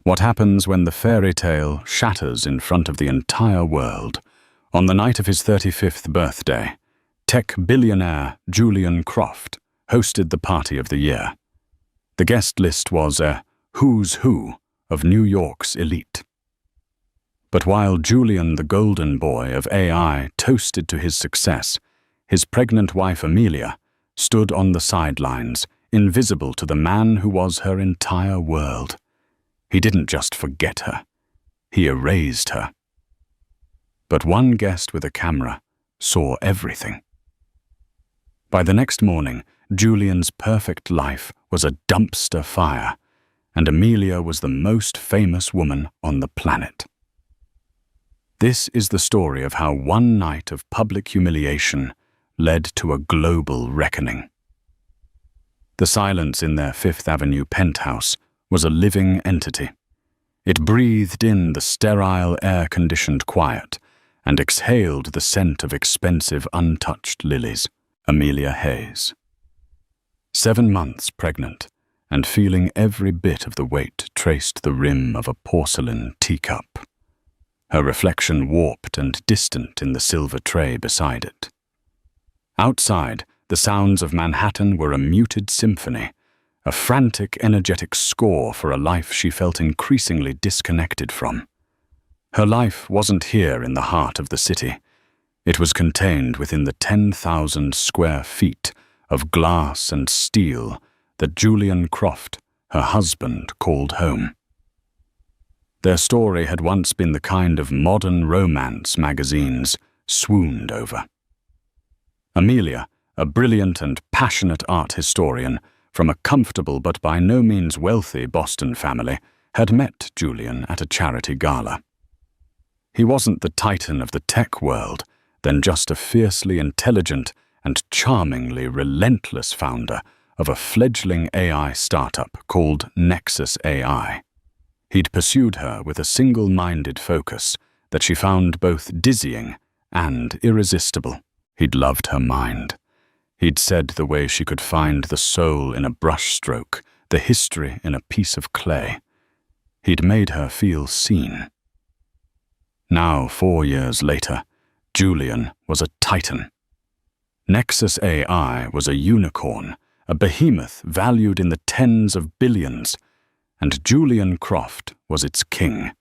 What happens when the fairy tale shatters in front of the entire world? On the night of his 35th birthday, tech billionaire Julian Croft hosted the party of the year. The guest list was a who's who of New York's elite. But while Julian, the golden boy of AI, toasted to his success, his pregnant wife Amelia stood on the sidelines, invisible to the man who was her entire world. He didn't just forget her, he erased her. But one guest with a camera saw everything. By the next morning, Julian's perfect life was a dumpster fire, and Amelia was the most famous woman on the planet. This is the story of how one night of public humiliation led to a global reckoning. The silence in their Fifth Avenue penthouse was a living entity. It breathed in the sterile, air-conditioned quiet and exhaled the scent of expensive, untouched lilies. Amelia Hayes. 7 months pregnant and feeling every bit of the weight traced the rim of a porcelain teacup. Her reflection warped and distant in the silver tray beside it. Outside, the sounds of Manhattan were a muted symphony, a frantic, energetic score for a life she felt increasingly disconnected from. Her life wasn't here in the heart of the city. It was contained within the 10,000 square feet of glass and steel that Julian Croft, her husband, called home. Their story had once been the kind of modern romance magazines swooned over. Amelia, a brilliant and passionate art historian from a comfortable but by no means wealthy Boston family, had met Julian at a charity gala. He wasn't the titan of the tech world, then just a fiercely intelligent and charmingly relentless founder of a fledgling AI startup called Nexus AI. He'd pursued her with a single-minded focus that she found both dizzying and irresistible. He'd loved her mind. He'd said the way she could find the soul in a brushstroke, the history in a piece of clay. He'd made her feel seen. Now, 4 years later, Julian was a titan. Nexus AI was a unicorn, a behemoth valued in the tens of billions, and Julian Croft was its king.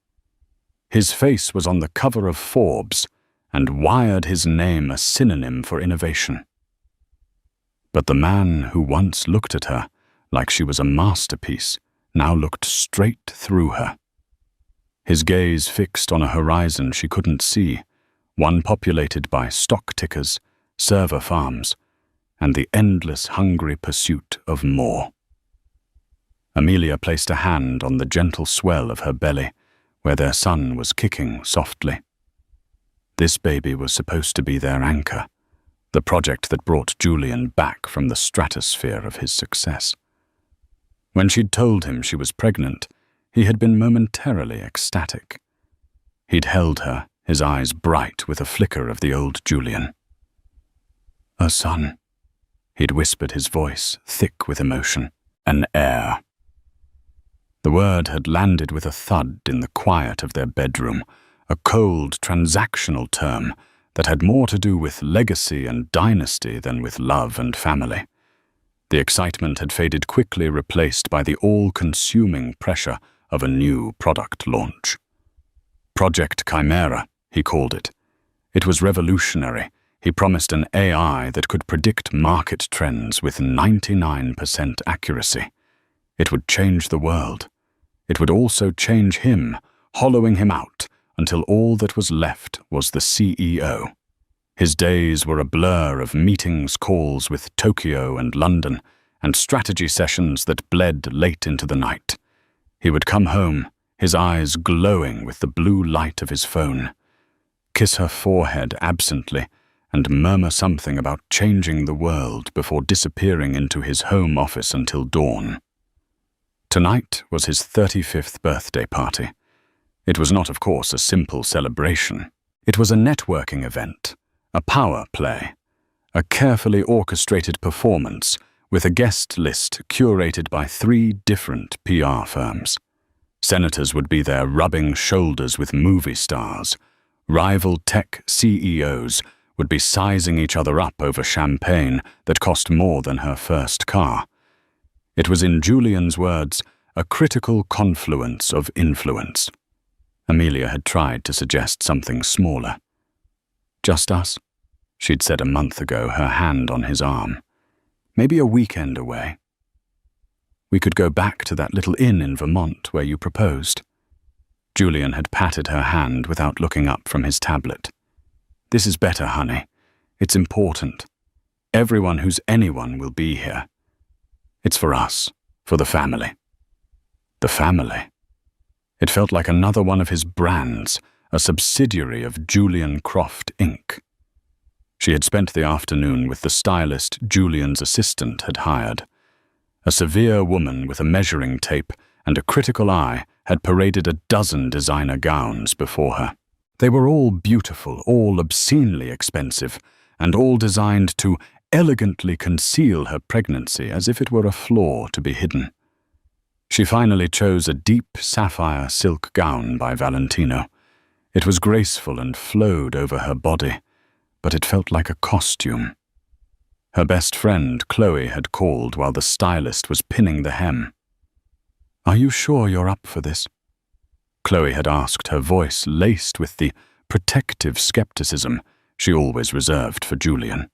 His face was on the cover of Forbes and wired his name a synonym for innovation. But the man who once looked at her like she was a masterpiece now looked straight through her. His gaze fixed on a horizon she couldn't see, one populated by stock tickers, server farms, and the endless hungry pursuit of more. Amelia placed a hand on the gentle swell of her belly, where their son was kicking softly. This baby was supposed to be their anchor, the project that brought Julian back from the stratosphere of his success. When she'd told him she was pregnant, he had been momentarily ecstatic. He'd held her, his eyes bright with a flicker of the old Julian. "A son," he'd whispered, his voice thick with emotion. "An heir." The word had landed with a thud in the quiet of their bedroom, a cold, transactional term that had more to do with legacy and dynasty than with love and family. The excitement had faded quickly, replaced by the all-consuming pressure of a new product launch. Project Chimera, he called it. It was revolutionary. He promised an AI that could predict market trends with 99% accuracy. It would change the world. It would also change him, hollowing him out until all that was left was the CEO. His days were a blur of meetings, calls with Tokyo and London, and strategy sessions that bled late into the night. He would come home, his eyes glowing with the blue light of his phone, kiss her forehead absently, and murmur something about changing the world before disappearing into his home office until dawn. Tonight was his 35th birthday party. It was not, of course, a simple celebration. It was a networking event, a power play, a carefully orchestrated performance with a guest list curated by 3 different PR firms. Senators would be there rubbing shoulders with movie stars. Rival tech CEOs would be sizing each other up over champagne that cost more than her first car. It was, in Julian's words, a critical confluence of influence. Amelia had tried to suggest something smaller. Just us, she'd said a month ago, her hand on his arm. Maybe a weekend away. We could go back to that little inn in Vermont where you proposed. Julian had patted her hand without looking up from his tablet. This is better, honey. It's important. Everyone who's anyone will be here. It's for us, for the family. The family. It felt like another one of his brands, a subsidiary of Julian Croft, Inc. She had spent the afternoon with the stylist Julian's assistant had hired. A severe woman with a measuring tape and a critical eye had paraded a dozen designer gowns before her. They were all beautiful, all obscenely expensive, and all designed to elegantly conceal her pregnancy as if it were a flaw to be hidden. She finally chose a deep sapphire silk gown by Valentino. It was graceful and flowed over her body, but it felt like a costume. Her best friend, Chloe, had called while the stylist was pinning the hem. "Are you sure you're up for this?" Chloe had asked, her voice laced with the protective skepticism she always reserved for Julian.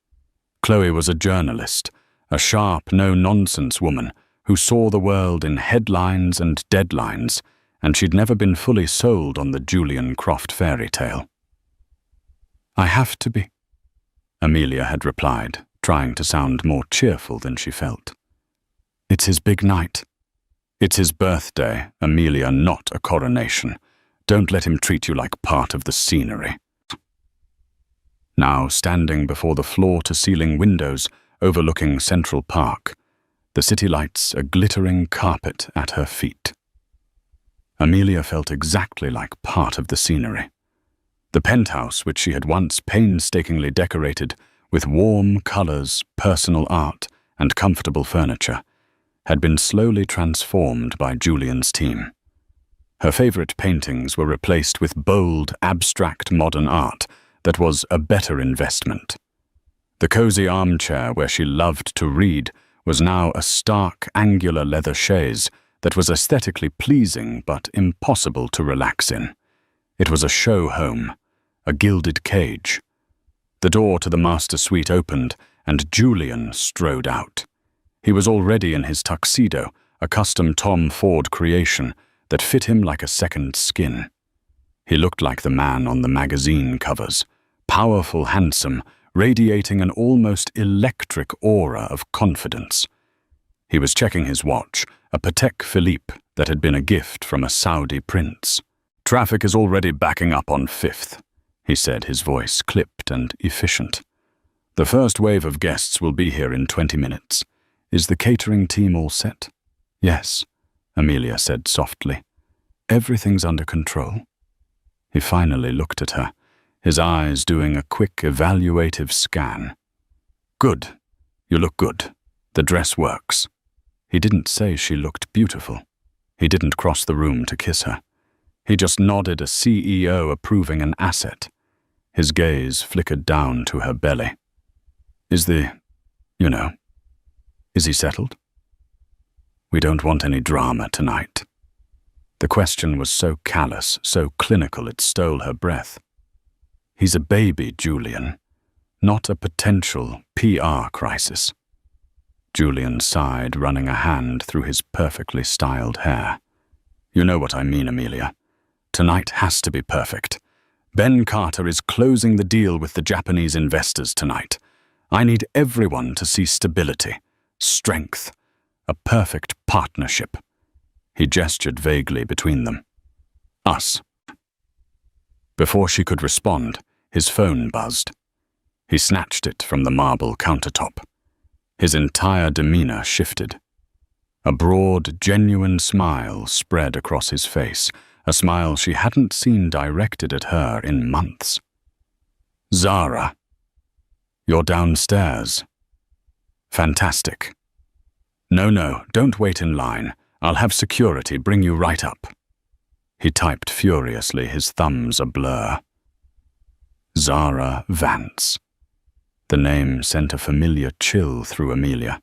Chloe was a journalist, a sharp, no-nonsense woman who saw the world in headlines and deadlines, and she'd never been fully sold on the Julian Croft fairy tale. "I have to be," Amelia had replied, trying to sound more cheerful than she felt. "It's his big night. It's his birthday, Amelia, not a coronation. Don't let him treat you like part of the scenery." Now, standing before the floor-to-ceiling windows overlooking Central Park, the city lights a glittering carpet at her feet. Amelia felt exactly like part of the scenery. The penthouse, which she had once painstakingly decorated with warm colors, personal art, and comfortable furniture, had been slowly transformed by Julian's team. Her favorite paintings were replaced with bold, abstract modern art that was a better investment. The cozy armchair where she loved to read was now a stark, angular leather chaise that was aesthetically pleasing but impossible to relax in. It was a show home, a gilded cage. The door to the master suite opened, and Julian strode out. He was already in his tuxedo, a custom Tom Ford creation that fit him like a second skin. He looked like the man on the magazine covers, powerful, handsome, radiating an almost electric aura of confidence. He was checking his watch, a Patek Philippe that had been a gift from a Saudi prince. "Traffic is already backing up on 5th, he said, his voice clipped and efficient. "The first wave of guests will be here in 20 minutes. Is the catering team all set?" "Yes," Amelia said softly. "Everything's under control." He finally looked at her, his eyes doing a quick evaluative scan. "Good. You look good. The dress works." He didn't say she looked beautiful. He didn't cross the room to kiss her. He just nodded, a CEO approving an asset. His gaze flickered down to her belly. Is he settled?" "We don't want any drama tonight." The question was so callous, so clinical it stole her breath. "He's a baby, Julian, not a potential PR crisis." Julian sighed, running a hand through his perfectly styled hair. "You know what I mean, Amelia. Tonight has to be perfect. Ben Carter is closing the deal with the Japanese investors tonight. I need everyone to see stability, strength, a perfect partnership." He gestured vaguely between them. "Us." Before she could respond, his phone buzzed. He snatched it from the marble countertop. His entire demeanor shifted. A broad, genuine smile spread across his face, a smile she hadn't seen directed at her in months. "Zara, you're downstairs." "Fantastic." No, don't wait in line. I'll have security bring you right up." He typed furiously, his thumbs a blur. Zara Vance. The name sent a familiar chill through Amelia.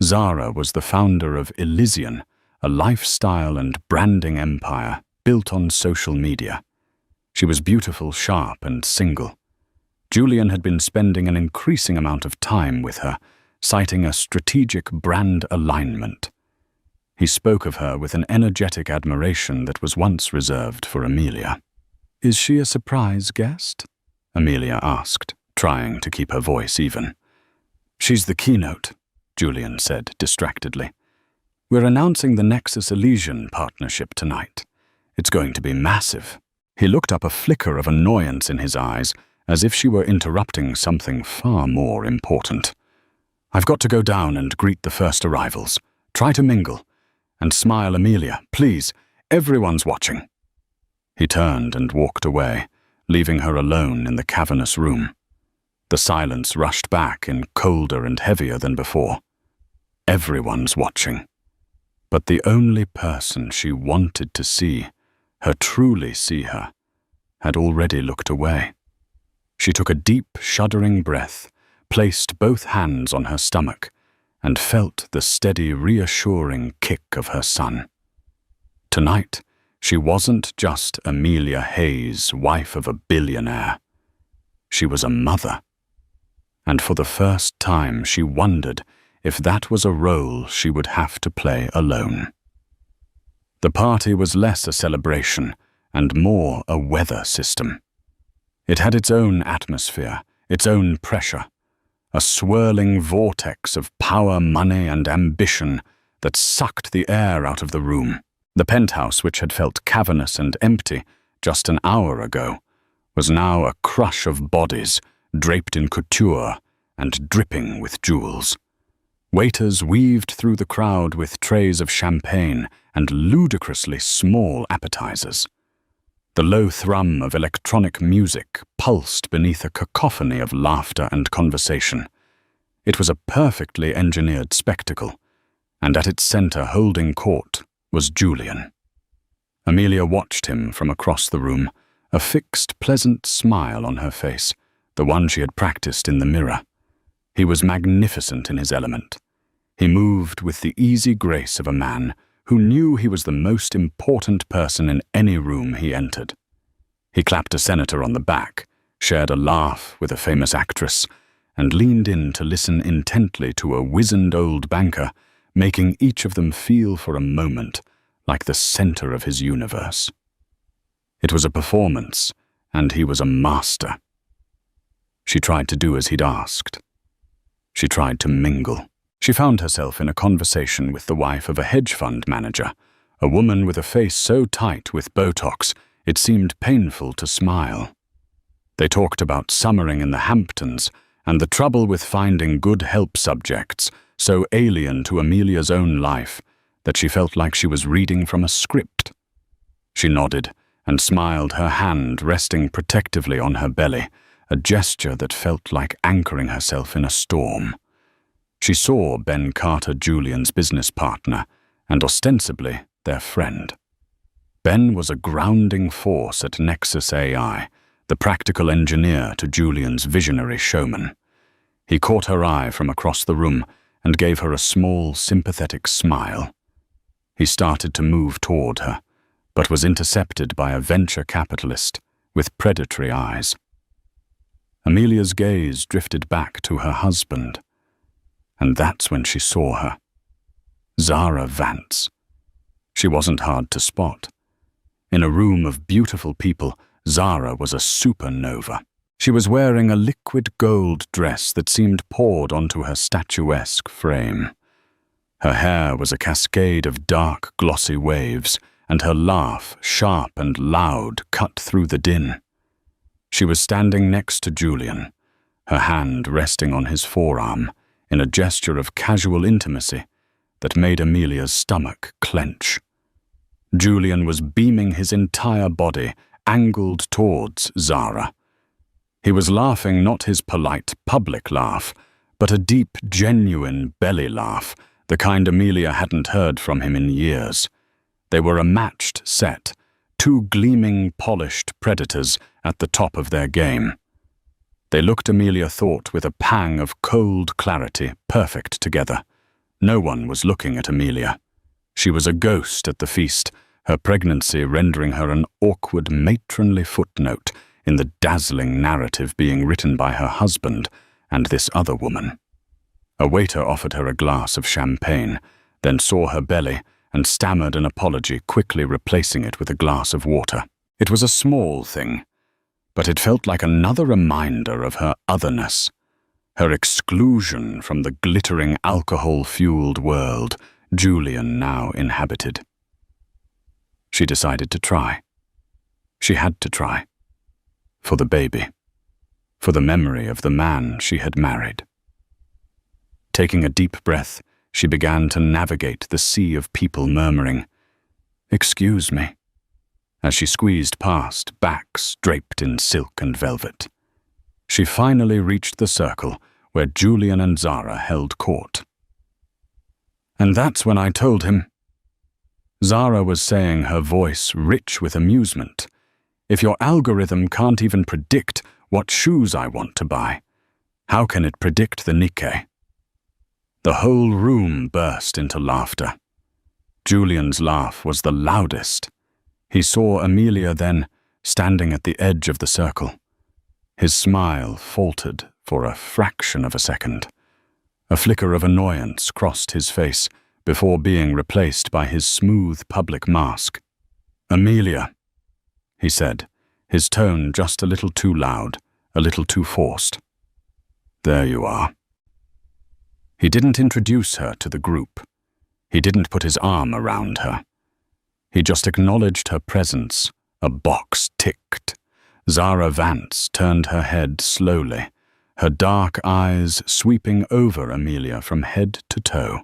Zara was the founder of Elysian, a lifestyle and branding empire built on social media. She was beautiful, sharp, and single. Julian had been spending an increasing amount of time with her, citing a strategic brand alignment. He spoke of her with an energetic admiration that was once reserved for Amelia. "Is she a surprise guest?" Amelia asked, trying to keep her voice even. "She's the keynote," Julian said distractedly. "We're announcing the Nexus Elysian partnership tonight. It's going to be massive." He looked up, a flicker of annoyance in his eyes, as if she were interrupting something far more important. "I've got to go down and greet the first arrivals. Try to mingle. And smile, Amelia, please. Everyone's watching." He turned and walked away, leaving her alone in the cavernous room. The silence rushed back in colder and heavier than before. Everyone's watching. But the only person she wanted to see, her truly see her, had already looked away. She took a deep, shuddering breath, placed both hands on her stomach, and felt the steady, reassuring kick of her son. Tonight, she wasn't just Amelia Hayes, wife of a billionaire. She was a mother. And for the first time, she wondered if that was a role she would have to play alone. The party was less a celebration and more a weather system. It had its own atmosphere, its own pressure, a swirling vortex of power, money, and ambition that sucked the air out of the room. The penthouse, which had felt cavernous and empty just an hour ago, was now a crush of bodies draped in couture and dripping with jewels. Waiters weaved through the crowd with trays of champagne and ludicrously small appetizers. The low thrum of electronic music pulsed beneath a cacophony of laughter and conversation. It was a perfectly engineered spectacle, and at its center, holding court, was Julian. Amelia watched him from across the room, a fixed, pleasant smile on her face, the one she had practiced in the mirror. He was magnificent in his element. He moved with the easy grace of a man who knew he was the most important person in any room he entered. He clapped a senator on the back, shared a laugh with a famous actress, and leaned in to listen intently to a wizened old banker, making each of them feel for a moment like the center of his universe. It was a performance, and he was a master. She tried to do as he'd asked. She tried to mingle. She found herself in a conversation with the wife of a hedge fund manager, a woman with a face so tight with Botox it seemed painful to smile. They talked about summering in the Hamptons and the trouble with finding good help subjects so alien to Amelia's own life that she felt like she was reading from a script. She nodded and smiled, her hand resting protectively on her belly, a gesture that felt like anchoring herself in a storm. She saw Ben Carter, Julian's business partner, and ostensibly their friend. Ben was a grounding force at Nexus AI, the practical engineer to Julian's visionary showman. He caught her eye from across the room and gave her a small, sympathetic smile. He started to move toward her, but was intercepted by a venture capitalist with predatory eyes. Amelia's gaze drifted back to her husband, and that's when she saw her. Zara Vance. She wasn't hard to spot. In a room of beautiful people, Zara was a supernova. She was wearing a liquid gold dress that seemed poured onto her statuesque frame. Her hair was a cascade of dark, glossy waves, and her laugh, sharp and loud, cut through the din. She was standing next to Julian, her hand resting on his forearm, in a gesture of casual intimacy that made Amelia's stomach clench. Julian was beaming his entire body, angled towards Zara. He was laughing not his polite public laugh, but a deep, genuine belly laugh, the kind Amelia hadn't heard from him in years. They were a matched set, two gleaming, polished predators at the top of their game. They looked, Amelia thought, with a pang of cold clarity, perfect together. No one was looking at Amelia. She was a ghost at the feast, her pregnancy rendering her an awkward matronly footnote in the dazzling narrative being written by her husband and this other woman. A waiter offered her a glass of champagne, then saw her belly and stammered an apology, quickly replacing it with a glass of water. It was a small thing, but it felt like another reminder of her otherness, her exclusion from the glittering alcohol-fueled world Julian now inhabited. She decided to try. She had to try. For the baby. For the memory of the man she had married. Taking a deep breath, she began to navigate the sea of people murmuring, "Excuse me," as she squeezed past backs draped in silk and velvet. She finally reached the circle where Julian and Zara held court. "And that's when I told him," Zara was saying, her voice rich with amusement, "if your algorithm can't even predict what shoes I want to buy, how can it predict the Nikkei?" The whole room burst into laughter. Julian's laugh was the loudest. He saw Amelia then, standing at the edge of the circle. His smile faltered for a fraction of a second. A flicker of annoyance crossed his face before being replaced by his smooth public mask. "Amelia," he said, his tone just a little too loud, a little too forced. "There you are." He didn't introduce her to the group. He didn't put his arm around her. He just acknowledged her presence. A box ticked. Zara Vance turned her head slowly, her dark eyes sweeping over Amelia from head to toe.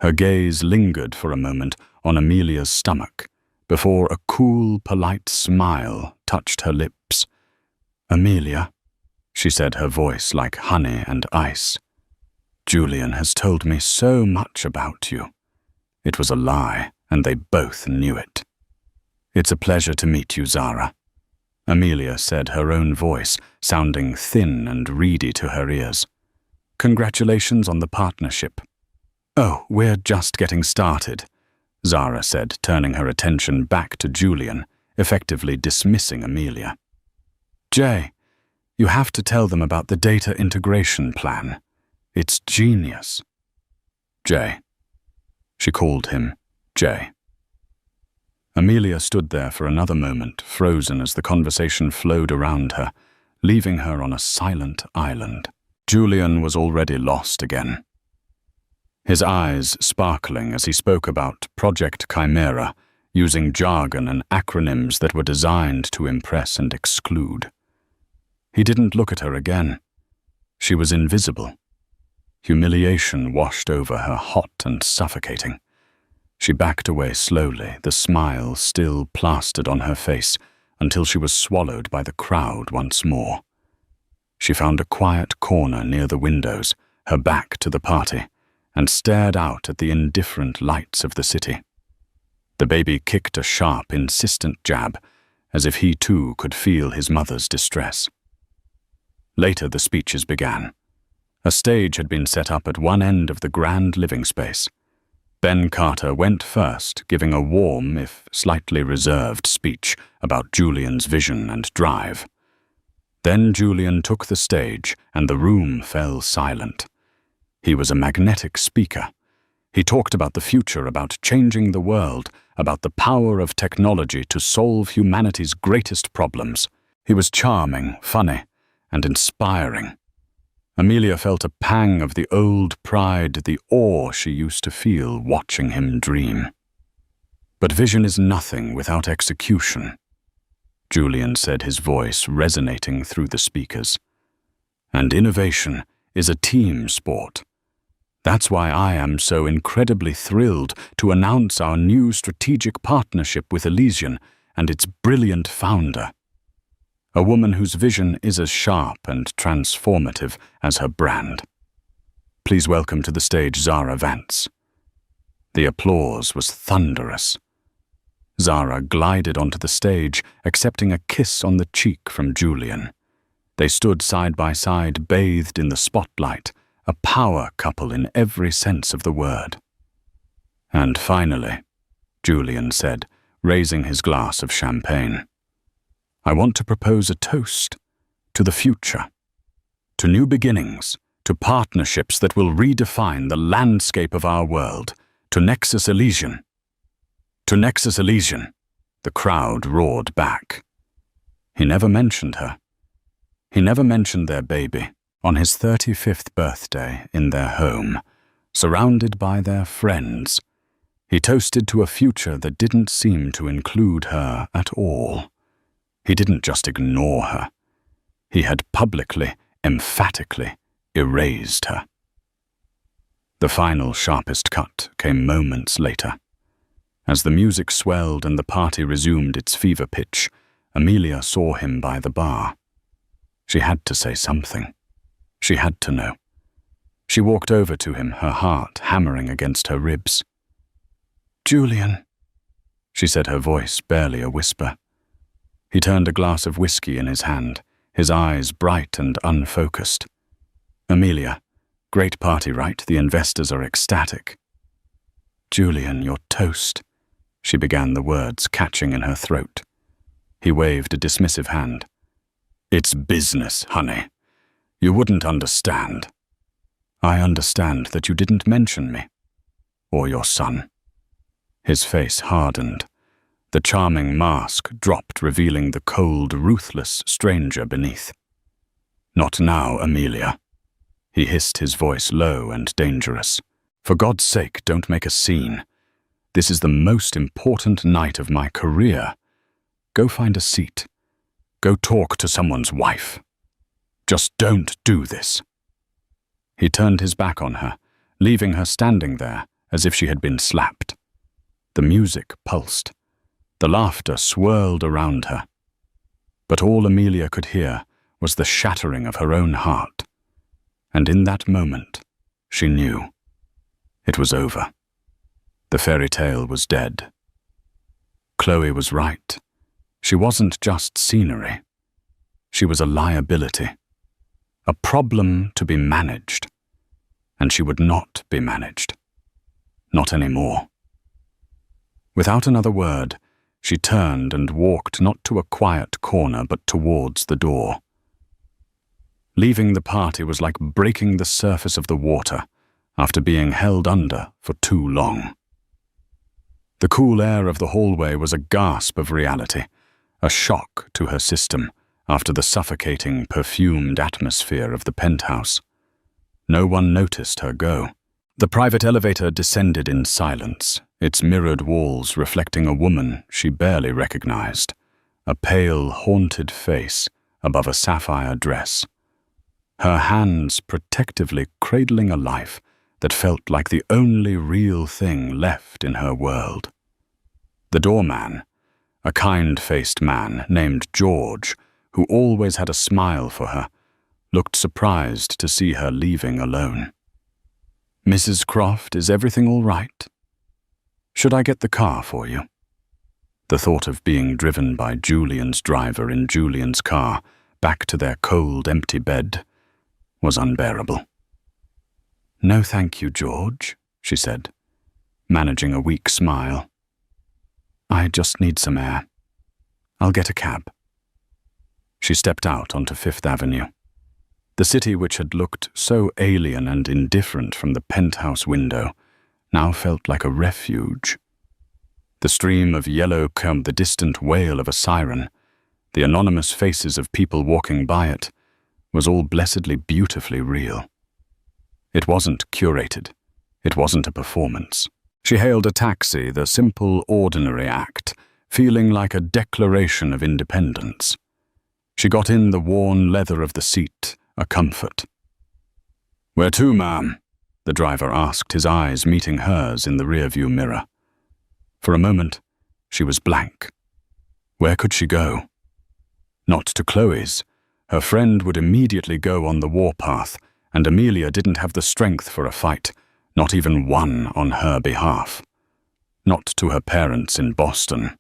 Her gaze lingered for a moment on Amelia's stomach, before a cool, polite smile touched her lips. "Amelia," she said, her voice like honey and ice. "Julian has told me so much about you." It was a lie, and they both knew it. "It's a pleasure to meet you, Zara," Amelia said, her own voice sounding thin and reedy to her ears. "Congratulations on the partnership." "Oh, we're just getting started," Zara said, turning her attention back to Julian, effectively dismissing Amelia. "Jay, you have to tell them about the data integration plan. It's genius." "Jay." She called him Jay. Amelia stood there for another moment, frozen as the conversation flowed around her, leaving her on a silent island. Julian was already lost again. His eyes sparkling as he spoke about Project Chimera, using jargon and acronyms that were designed to impress and exclude. He didn't look at her again. She was invisible. Humiliation washed over her, hot and suffocating. She backed away slowly, the smile still plastered on her face, until she was swallowed by the crowd once more. She found a quiet corner near the windows, her back to the party, and stared out at the indifferent lights of the city. The baby kicked a sharp, insistent jab, as if he too could feel his mother's distress. Later the speeches began. A stage had been set up at one end of the grand living space. Ben Carter went first, giving a warm, if slightly reserved, speech about Julian's vision and drive. Then Julian took the stage, and the room fell silent. He was a magnetic speaker. He talked about the future, about changing the world, about the power of technology to solve humanity's greatest problems. He was charming, funny, and inspiring. Amelia felt a pang of the old pride, the awe she used to feel watching him dream. "But vision is nothing without execution," Julian said, his voice resonating through the speakers. "And innovation is a team sport. That's why I am so incredibly thrilled to announce our new strategic partnership with Elysian and its brilliant founder. A woman whose vision is as sharp and transformative as her brand. Please welcome to the stage Zara Vance." The applause was thunderous. Zara glided onto the stage, accepting a kiss on the cheek from Julian. They stood side by side, bathed in the spotlight, a power couple in every sense of the word. And finally, Julian said, raising his glass of champagne, I want to propose a toast to the future, to new beginnings, to partnerships that will redefine the landscape of our world, to Nexus Elysian. To Nexus Elysian, the crowd roared back. He never mentioned her. He never mentioned their baby on his 35th birthday in their home, surrounded by their friends. He toasted to a future that didn't seem to include her at all. He didn't just ignore her. He had publicly, emphatically erased her. The final sharpest cut came moments later. As the music swelled and the party resumed its fever pitch, Amelia saw him by the bar. She had to say something. She had to know. She walked over to him, her heart hammering against her ribs. Julian, she said, her voice barely a whisper. He turned a glass of whiskey in his hand, his eyes bright and unfocused. Amelia, great party, right? The investors are ecstatic. Julian, your toast. She began, the words catching in her throat. He waved a dismissive hand. It's business, honey. You wouldn't understand. I understand that you didn't mention me. Or your son. His face hardened. The charming mask dropped, revealing the cold, ruthless stranger beneath. Not now, Amelia. He hissed, his voice low and dangerous. For God's sake, don't make a scene. This is the most important night of my career. Go find a seat. Go talk to someone's wife. Just don't do this. He turned his back on her, leaving her standing there as if she had been slapped. The music pulsed. The laughter swirled around her. But all Amelia could hear was the shattering of her own heart. And in that moment, she knew. It was over. The fairy tale was dead. Chloe was right. She wasn't just scenery. She was a liability. A problem to be managed. And she would not be managed. Not anymore. Without another word, she turned and walked not to a quiet corner but towards the door. Leaving the party was like breaking the surface of the water after being held under for too long. The cool air of the hallway was a gasp of reality, a shock to her system after the suffocating, perfumed atmosphere of the penthouse. No one noticed her go. The private elevator descended in silence, its mirrored walls reflecting a woman she barely recognized, a pale, haunted face above a sapphire dress. Her hands protectively cradling a life that felt like the only real thing left in her world. The doorman, a kind-faced man named George, who always had a smile for her, looked surprised to see her leaving alone. Mrs. Croft, is everything all right? Should I get the car for you? The thought of being driven by Julian's driver in Julian's car back to their cold, empty bed was unbearable. No, thank you, George, she said, managing a weak smile. I just need some air. I'll get a cab. She stepped out onto Fifth Avenue. The city, which had looked so alien and indifferent from the penthouse window, now felt like a refuge. The stream of yellow came, the distant wail of a siren, the anonymous faces of people walking by it, was all blessedly beautifully real. It wasn't curated. It wasn't a performance. She hailed a taxi, the simple, ordinary act, feeling like a declaration of independence. She got in, the worn leather of the seat, a comfort. Where to, ma'am? The driver asked, his eyes meeting hers in the rearview mirror. For a moment, she was blank. Where could she go? Not to Chloe's. Her friend would immediately go on the warpath, and Amelia didn't have the strength for a fight, not even one on her behalf. Not to her parents in Boston.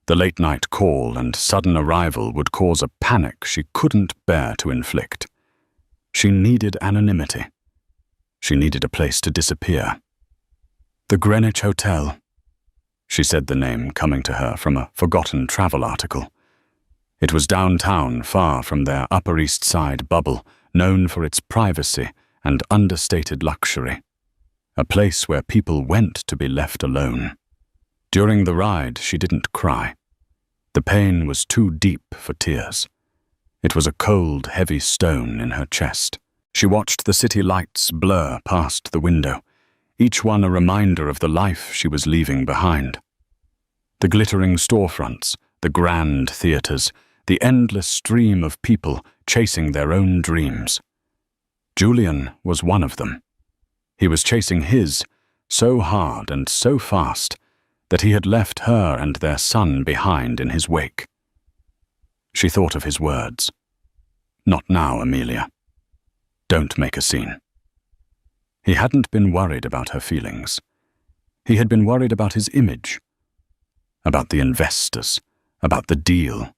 The late-night call and sudden arrival would cause a panic she couldn't bear to inflict. She needed anonymity. She needed a place to disappear. The Greenwich Hotel. She said the name coming to her from a forgotten travel article. It was downtown, far from their Upper East Side bubble, known for its privacy and understated luxury. A place where people went to be left alone. During the ride, she didn't cry. The pain was too deep for tears. It was a cold, heavy stone in her chest. She watched the city lights blur past the window, each one a reminder of the life she was leaving behind. The glittering storefronts, the grand theaters, the endless stream of people chasing their own dreams. Julian was one of them. He was chasing his so hard and so fast that he had left her and their son behind in his wake. She thought of his words. "Not now, Amelia. Don't make a scene." He hadn't been worried about her feelings. He had been worried about his image, about the investors, about the deal.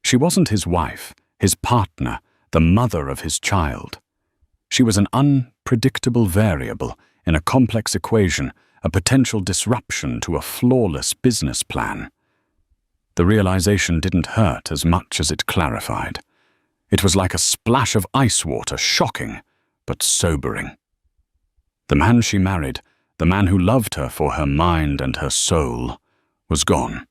She wasn't his wife, his partner, the mother of his child. She was an unpredictable variable in a complex equation, a potential disruption to a flawless business plan. The realization didn't hurt as much as it clarified. It was like a splash of ice water, shocking, but sobering. The man she married, the man who loved her for her mind and her soul, was gone.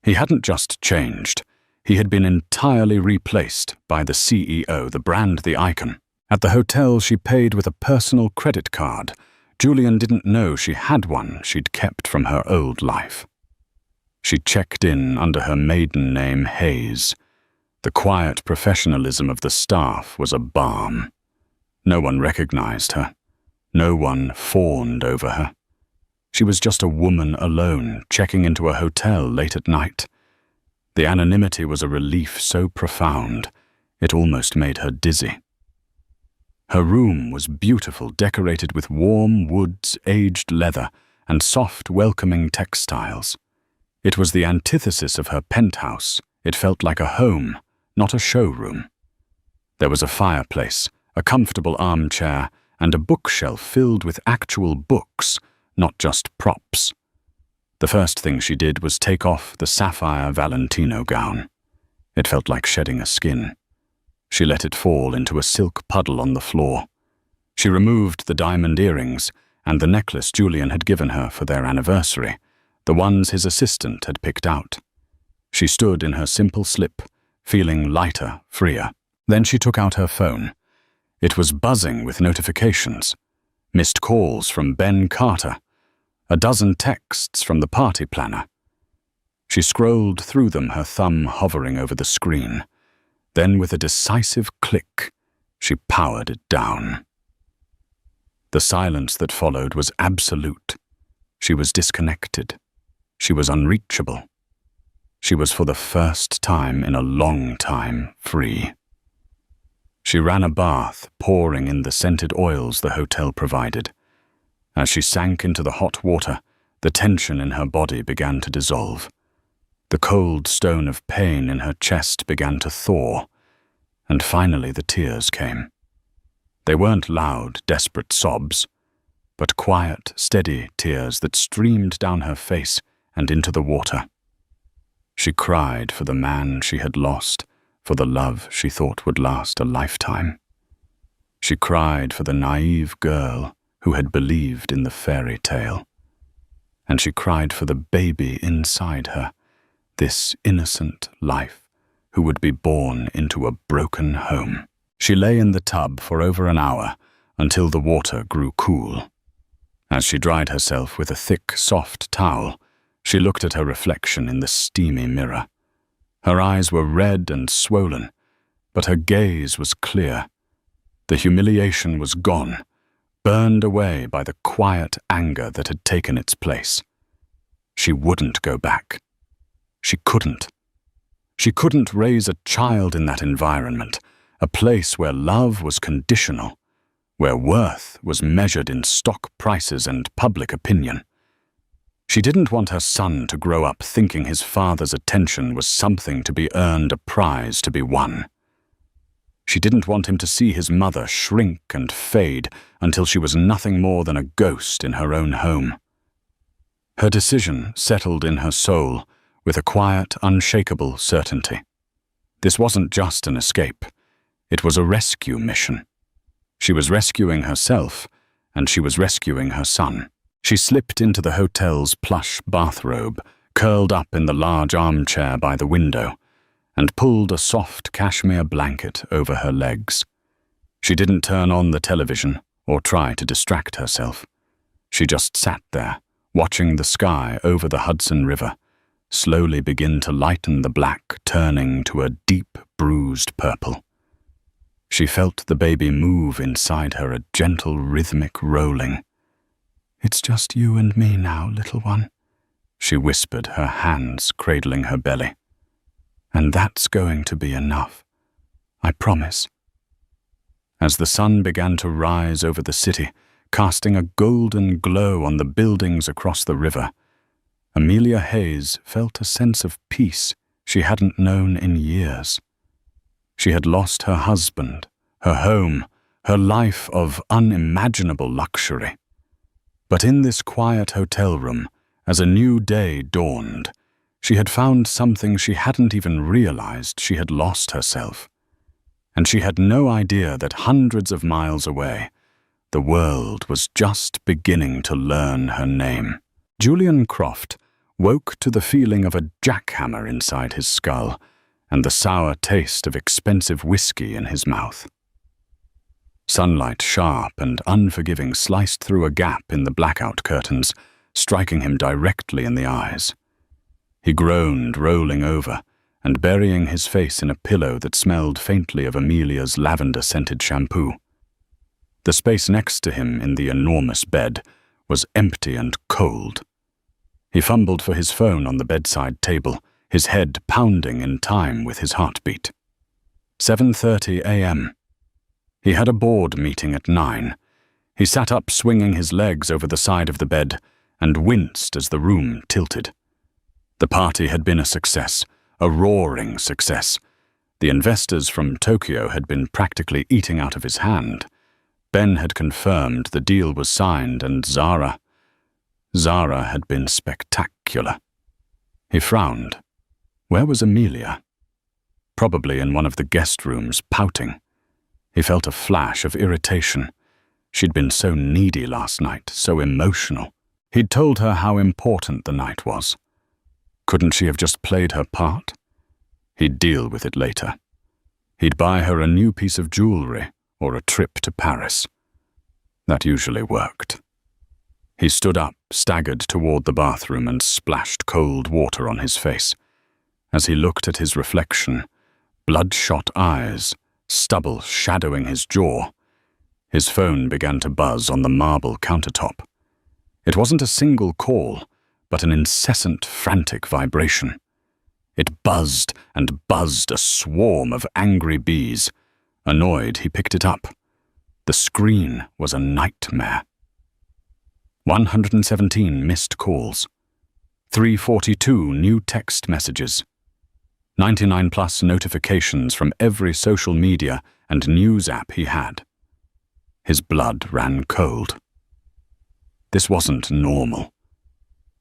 He hadn't just changed. He had been entirely replaced by the CEO, the brand, the icon. At the hotel, she paid with a personal credit card. Julian didn't know she had one she'd kept from her old life. She checked in under her maiden name, Hayes. The quiet professionalism of the staff was a balm. No one recognized her. No one fawned over her. She was just a woman alone, checking into a hotel late at night. The anonymity was a relief so profound, it almost made her dizzy. Her room was beautiful, decorated with warm woods, aged leather, and soft, welcoming textiles. It was the antithesis of her penthouse. It felt like a home, not a showroom. There was a fireplace, a comfortable armchair, and a bookshelf filled with actual books, not just props. The first thing she did was take off the sapphire Valentino gown. It felt like shedding a skin. She let it fall into a silk puddle on the floor. She removed the diamond earrings and the necklace Julian had given her for their anniversary, the ones his assistant had picked out. She stood in her simple slip, feeling lighter, freer. Then she took out her phone. It was buzzing with notifications. Missed calls from Ben Carter. A dozen texts from the party planner. She scrolled through them, her thumb hovering over the screen. Then, with a decisive click, she powered it down. The silence that followed was absolute. She was disconnected. She was unreachable. She was for the first time in a long time free. She ran a bath, pouring in the scented oils the hotel provided. As she sank into the hot water, the tension in her body began to dissolve. The cold stone of pain in her chest began to thaw, and finally the tears came. They weren't loud, desperate sobs, but quiet, steady tears that streamed down her face and into the water. She cried for the man she had lost, for the love she thought would last a lifetime. She cried for the naive girl who had believed in the fairy tale. And she cried for the baby inside her, this innocent life who would be born into a broken home. She lay in the tub for over an hour until the water grew cool. As she dried herself with a thick, soft towel, she looked at her reflection in the steamy mirror. Her eyes were red and swollen, but her gaze was clear. The humiliation was gone, burned away by the quiet anger that had taken its place. She wouldn't go back. She couldn't. She couldn't raise a child in that environment, a place where love was conditional, where worth was measured in stock prices and public opinion. She didn't want her son to grow up thinking his father's attention was something to be earned, a prize to be won. She didn't want him to see his mother shrink and fade until she was nothing more than a ghost in her own home. Her decision settled in her soul with a quiet, unshakable certainty. This wasn't just an escape. It was a rescue mission. She was rescuing herself, and she was rescuing her son. She slipped into the hotel's plush bathrobe, curled up in the large armchair by the window, and pulled a soft cashmere blanket over her legs. She didn't turn on the television or try to distract herself. She just sat there, watching the sky over the Hudson River slowly begin to lighten the black, turning to a deep, bruised purple. She felt the baby move inside her, a gentle, rhythmic rolling. "It's just you and me now, little one," she whispered, her hands cradling her belly. "And that's going to be enough. I promise." As the sun began to rise over the city, casting a golden glow on the buildings across the river, Amelia Hayes felt a sense of peace she hadn't known in years. She had lost her husband, her home, her life of unimaginable luxury. But in this quiet hotel room, as a new day dawned, she had found something she hadn't even realized. She had lost herself. And she had no idea that hundreds of miles away, the world was just beginning to learn her name. Julian Croft woke to the feeling of a jackhammer inside his skull and the sour taste of expensive whiskey in his mouth. Sunlight, sharp and unforgiving, sliced through a gap in the blackout curtains, striking him directly in the eyes. He groaned, rolling over and burying his face in a pillow that smelled faintly of Amelia's lavender-scented shampoo. The space next to him in the enormous bed was empty and cold. He fumbled for his phone on the bedside table, his head pounding in time with his heartbeat. 7:30 a.m. He had a board meeting at 9. He sat up, swinging his legs over the side of the bed, and winced as the room tilted. The party had been a success, a roaring success. The investors from Tokyo had been practically eating out of his hand. Ben had confirmed the deal was signed, and Zara had been spectacular. He frowned. Where was Amelia? Probably in one of the guest rooms, pouting. He felt a flash of irritation. She'd been so needy last night, so emotional. He'd told her how important the night was. Couldn't she have just played her part? He'd deal with it later. He'd buy her a new piece of jewelry or a trip to Paris. That usually worked. He stood up, staggered toward the bathroom, and splashed cold water on his face. As he looked at his reflection, bloodshot eyes, stubble shadowing his jaw, his phone began to buzz on the marble countertop. It wasn't a single call, but an incessant, frantic vibration. It buzzed and buzzed, a swarm of angry bees. Annoyed, he picked it up. The screen was a nightmare. 117 missed calls. 342 new text messages. 99 plus notifications from every social media and news app he had. His blood ran cold. This wasn't normal.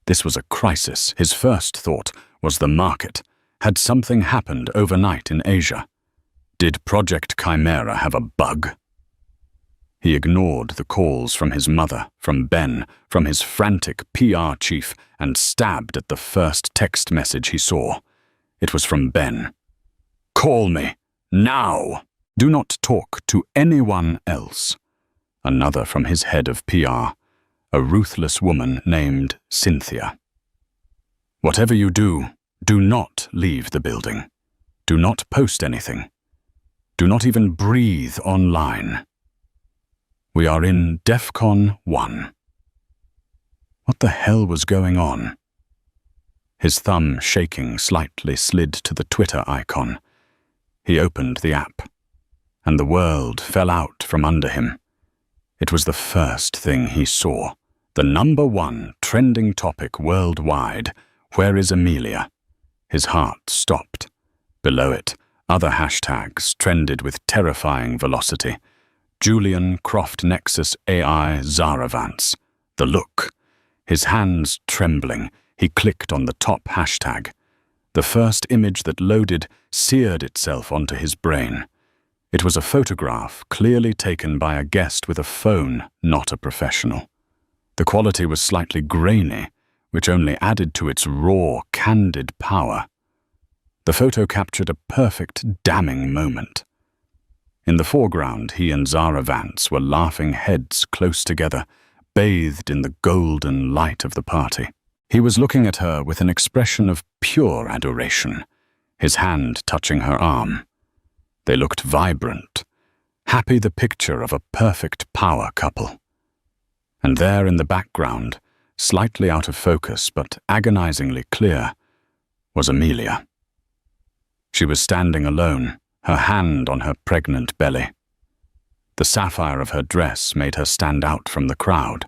This was a crisis. His first thought was the market. Had something happened overnight in Asia? Did Project Chimera have a bug? He ignored the calls from his mother, from Ben, from his frantic PR chief, and stabbed at the first text message he saw. It was from Ben. "Call me, now! Do not talk to anyone else." Another from his head of PR, a ruthless woman named Cynthia. "Whatever you do, do not leave the building. Do not post anything. Do not even breathe online. We are in DEFCON 1. What the hell was going on? His thumb, shaking slightly, slid to the Twitter icon. He opened the app, and the world fell out from under him. It was the first thing he saw, The #1 trending topic worldwide. Where is Amelia? His heart stopped. Below it, other hashtags trended with terrifying velocity. Julian Croft Nexus AI Zaravance. The look. His hands trembling, he clicked on the top hashtag. The first image that loaded seared itself onto his brain. It was a photograph clearly taken by a guest with a phone, not a professional. The quality was slightly grainy, which only added to its raw, candid power. The photo captured a perfect, damning moment. In the foreground, he and Zaravance were laughing heads close together, bathed in the golden light of the party. He was looking at her with an expression of pure adoration, his hand touching her arm. They looked vibrant, happy, the picture of a perfect power couple. And there in the background, slightly out of focus but agonizingly clear, was Amelia. She was standing alone, her hand on her pregnant belly. The sapphire of her dress made her stand out from the crowd.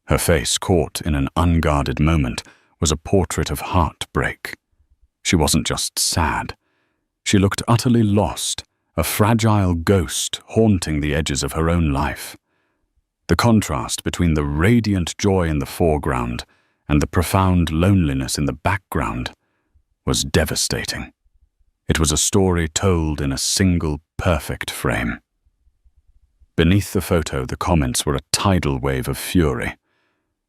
Her face, caught in an unguarded moment, was a portrait of heartbreak. She wasn't just sad. She looked utterly lost, a fragile ghost haunting the edges of her own life. The contrast between the radiant joy in the foreground and the profound loneliness in the background was devastating. It was a story told in a single perfect frame. Beneath the photo, the comments were a tidal wave of fury.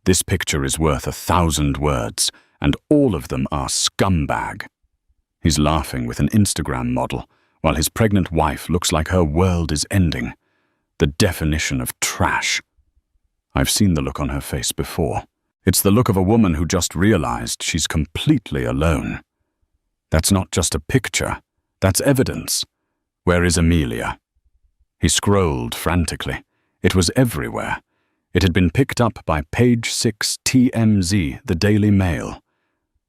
This picture is worth 1,000 words, and all of them are scumbag. He's laughing with an Instagram model, while his pregnant wife looks like her world is ending. The definition of trash. I've seen the look on her face before. It's the look of a woman who just realized she's completely alone. That's not just a picture, that's evidence. Where is Amelia? He scrolled frantically. It was everywhere. It had been picked up by Page 6 TMZ, the Daily Mail.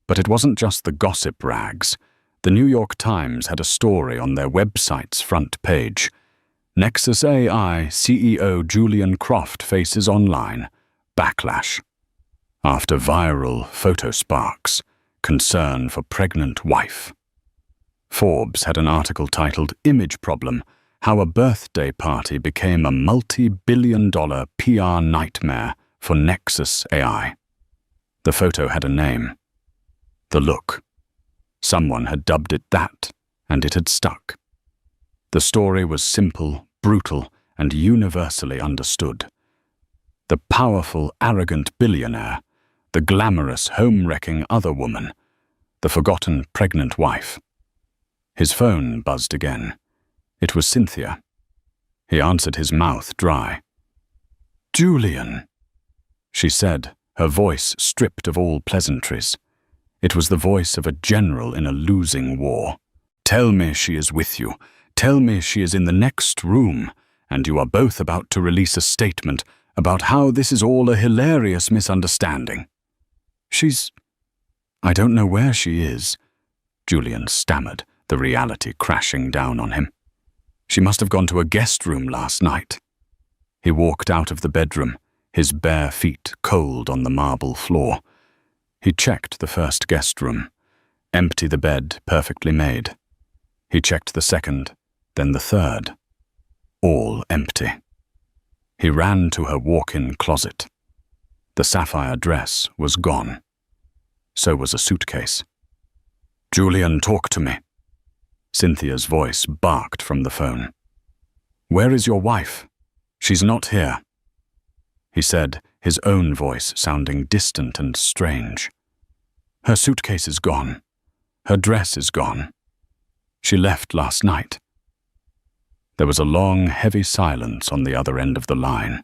But it wasn't just the gossip rags. The New York Times had a story on their website's front page. Nexus AI CEO Julian Croft faces online backlash. After viral photo sparks, concern for pregnant wife. Forbes had an article titled Image Problem: How a Birthday Party Became a Multi-Billion-Dollar PR Nightmare for Nexus AI. The photo had a name. The Look. Someone had dubbed it that, and it had stuck. The story was simple, brutal, and universally understood. The powerful, arrogant billionaire, the glamorous, home-wrecking other woman, the forgotten pregnant wife. His phone buzzed again. It was Cynthia. He answered, his mouth dry. "Julian," she said, her voice stripped of all pleasantries. It was the voice of a general in a losing war. "Tell me she is with you. Tell me she is in the next room, and you are both about to release a statement about how this is all a hilarious misunderstanding." I don't know where she is," Julian stammered, the reality crashing down on him. "She must have gone to a guest room last night." He walked out of the bedroom, his bare feet cold on the marble floor. He checked the first guest room. Empty, the bed perfectly made. He checked the second, then the third. All empty. He ran to her walk-in closet. The sapphire dress was gone. So was a suitcase. "Julian, talk to me." Cynthia's voice barked from the phone. "Where is your wife? She's not here," he said, his own voice sounding distant and strange. "Her suitcase is gone. Her dress is gone. She left last night." There was a long, heavy silence on the other end of the line.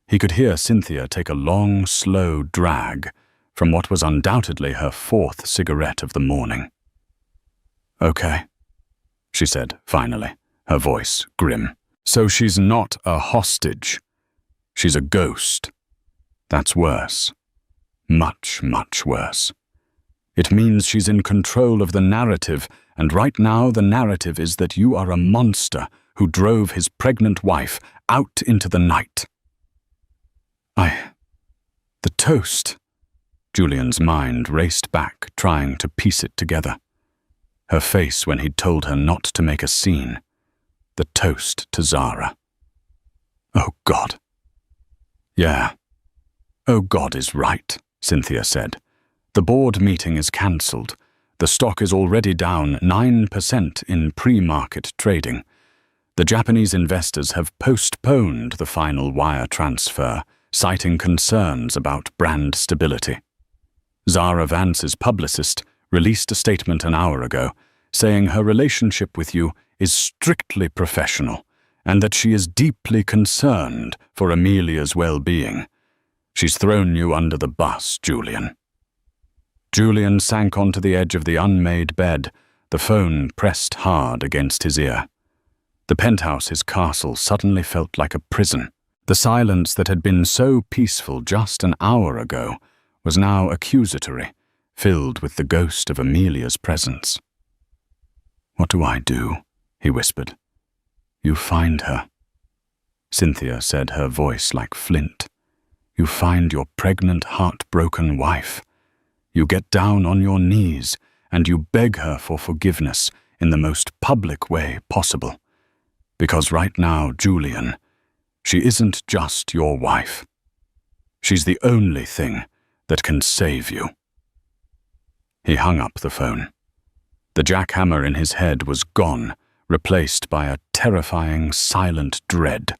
He could hear Cynthia take a long, slow drag from what was undoubtedly her 4th cigarette of the morning. "Okay," she said finally, her voice grim. "So she's not a hostage. She's a ghost. That's worse. Much, much worse. It means she's in control of the narrative, and right now the narrative is that you are a monster who drove his pregnant wife out into the night." The toast! Julian's mind raced back, trying to piece it together. Her face when he'd told her not to make a scene. The toast to Zara. Oh, God. Yeah. Oh, God is right, Cynthia said. The board meeting is cancelled. The stock is already down 9% in pre-market trading. The Japanese investors have postponed the final wire transfer, citing concerns about brand stability. Zara Vance's publicist released a statement an hour ago, saying her relationship with you is strictly professional and that she is deeply concerned for Amelia's well-being. She's thrown you under the bus, Julian. Julian sank onto the edge of the unmade bed, the phone pressed hard against his ear. The penthouse, his castle, suddenly felt like a prison. The silence that had been so peaceful just an hour ago was now accusatory, filled with the ghost of Amelia's presence. "What do I do?" he whispered. "You find her." Cynthia said, her voice like flint. "You find your pregnant, heartbroken wife. You get down on your knees and you beg her for forgiveness in the most public way possible. Because right now, Julian, she isn't just your wife. She's the only thing that can save you." He hung up the phone. The jackhammer in his head was gone, replaced by a terrifying, silent dread.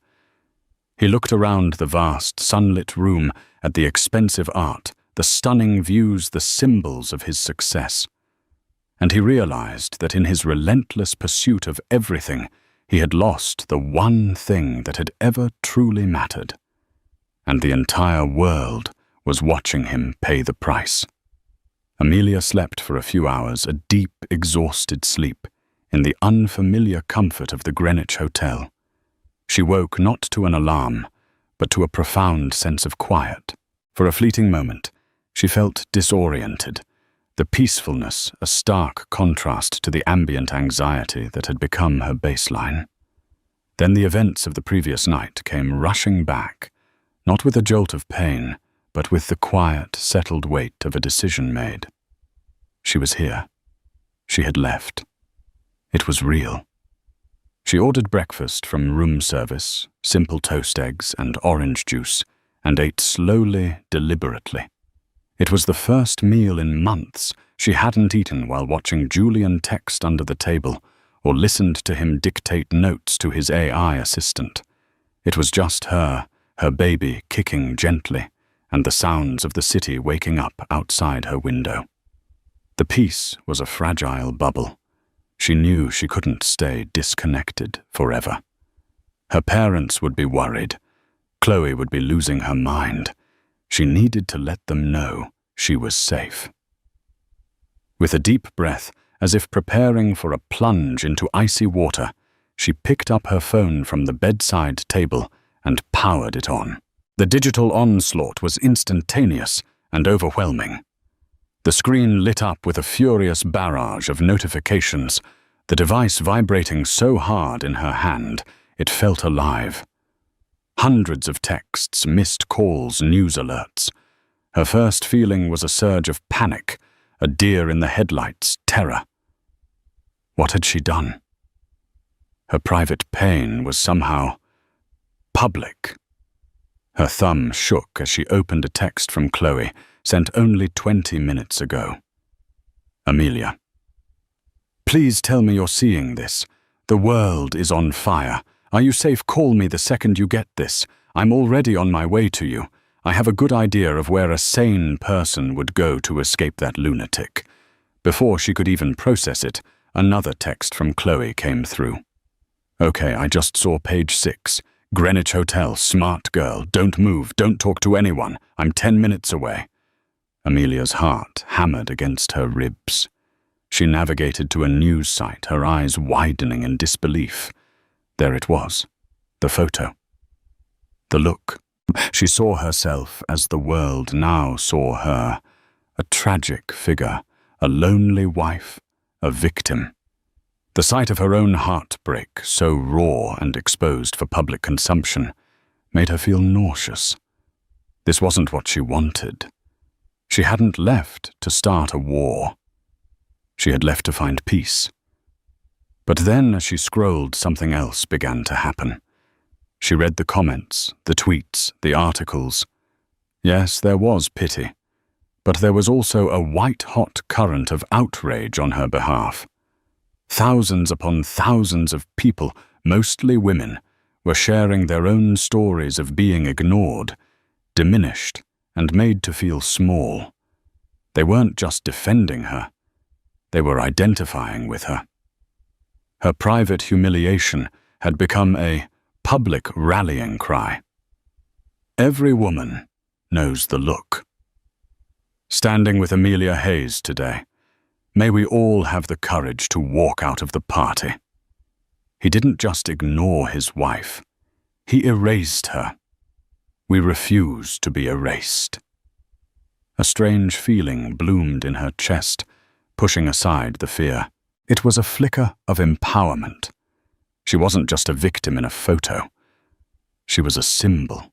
He looked around the vast, sunlit room at the expensive art, the stunning views, the symbols of his success. And he realized that in his relentless pursuit of everything, he had lost the one thing that had ever truly mattered. And the entire world was watching him pay the price. Amelia slept for a few hours, a deep, exhausted sleep, in the unfamiliar comfort of the Greenwich Hotel. She woke not to an alarm, but to a profound sense of quiet. For a fleeting moment, she felt disoriented, the peacefulness a stark contrast to the ambient anxiety that had become her baseline. Then the events of the previous night came rushing back, not with a jolt of pain, but with the quiet, settled weight of a decision made. She was here. She had left. It was real. She ordered breakfast from room service, simple toast eggs and orange juice, and ate slowly, deliberately. It was the first meal in months she hadn't eaten while watching Julian text under the table or listened to him dictate notes to his AI assistant. It was just her baby kicking gently, and the sounds of the city waking up outside her window. The peace was a fragile bubble. She knew she couldn't stay disconnected forever. Her parents would be worried. Chloe would be losing her mind. She needed to let them know she was safe. With a deep breath, as if preparing for a plunge into icy water, she picked up her phone from the bedside table and powered it on. The digital onslaught was instantaneous and overwhelming. The screen lit up with a furious barrage of notifications, the device vibrating so hard in her hand it felt alive. Hundreds of texts, missed calls, news alerts. Her first feeling was a surge of panic, a deer in the headlights, terror. What had she done? Her private pain was somehow public. Her thumb shook as she opened a text from Chloe, sent only 20 minutes ago. Amelia. Please tell me you're seeing this. The world is on fire. Are you safe? Call me the second you get this. I'm already on my way to you. I have a good idea of where a sane person would go to escape that lunatic. Before she could even process it, another text from Chloe came through. Okay, I just saw page 6. Greenwich Hotel, smart girl, don't move, don't talk to anyone. I'm 10 minutes away. Amelia's heart hammered against her ribs. She navigated to a news site, her eyes widening in disbelief. There it was, the photo. The look. She saw herself as the world now saw her, a tragic figure, a lonely wife, a victim. The sight of her own heartbreak, so raw and exposed for public consumption, made her feel nauseous. This wasn't what she wanted. She hadn't left to start a war. She had left to find peace. But then, as she scrolled, something else began to happen. She read the comments, the tweets, the articles. Yes, there was pity, but there was also a white-hot current of outrage on her behalf. Thousands upon thousands of people, mostly women, were sharing their own stories of being ignored, diminished, and made to feel small. They weren't just defending her. They were identifying with her. Her private humiliation had become a public rallying cry. Every woman knows the look. Standing with Amelia Hayes today, may we all have the courage to walk out of the party. He didn't just ignore his wife. He erased her. We refuse to be erased. A strange feeling bloomed in her chest, pushing aside the fear. It was a flicker of empowerment. She wasn't just a victim in a photo. She was a symbol.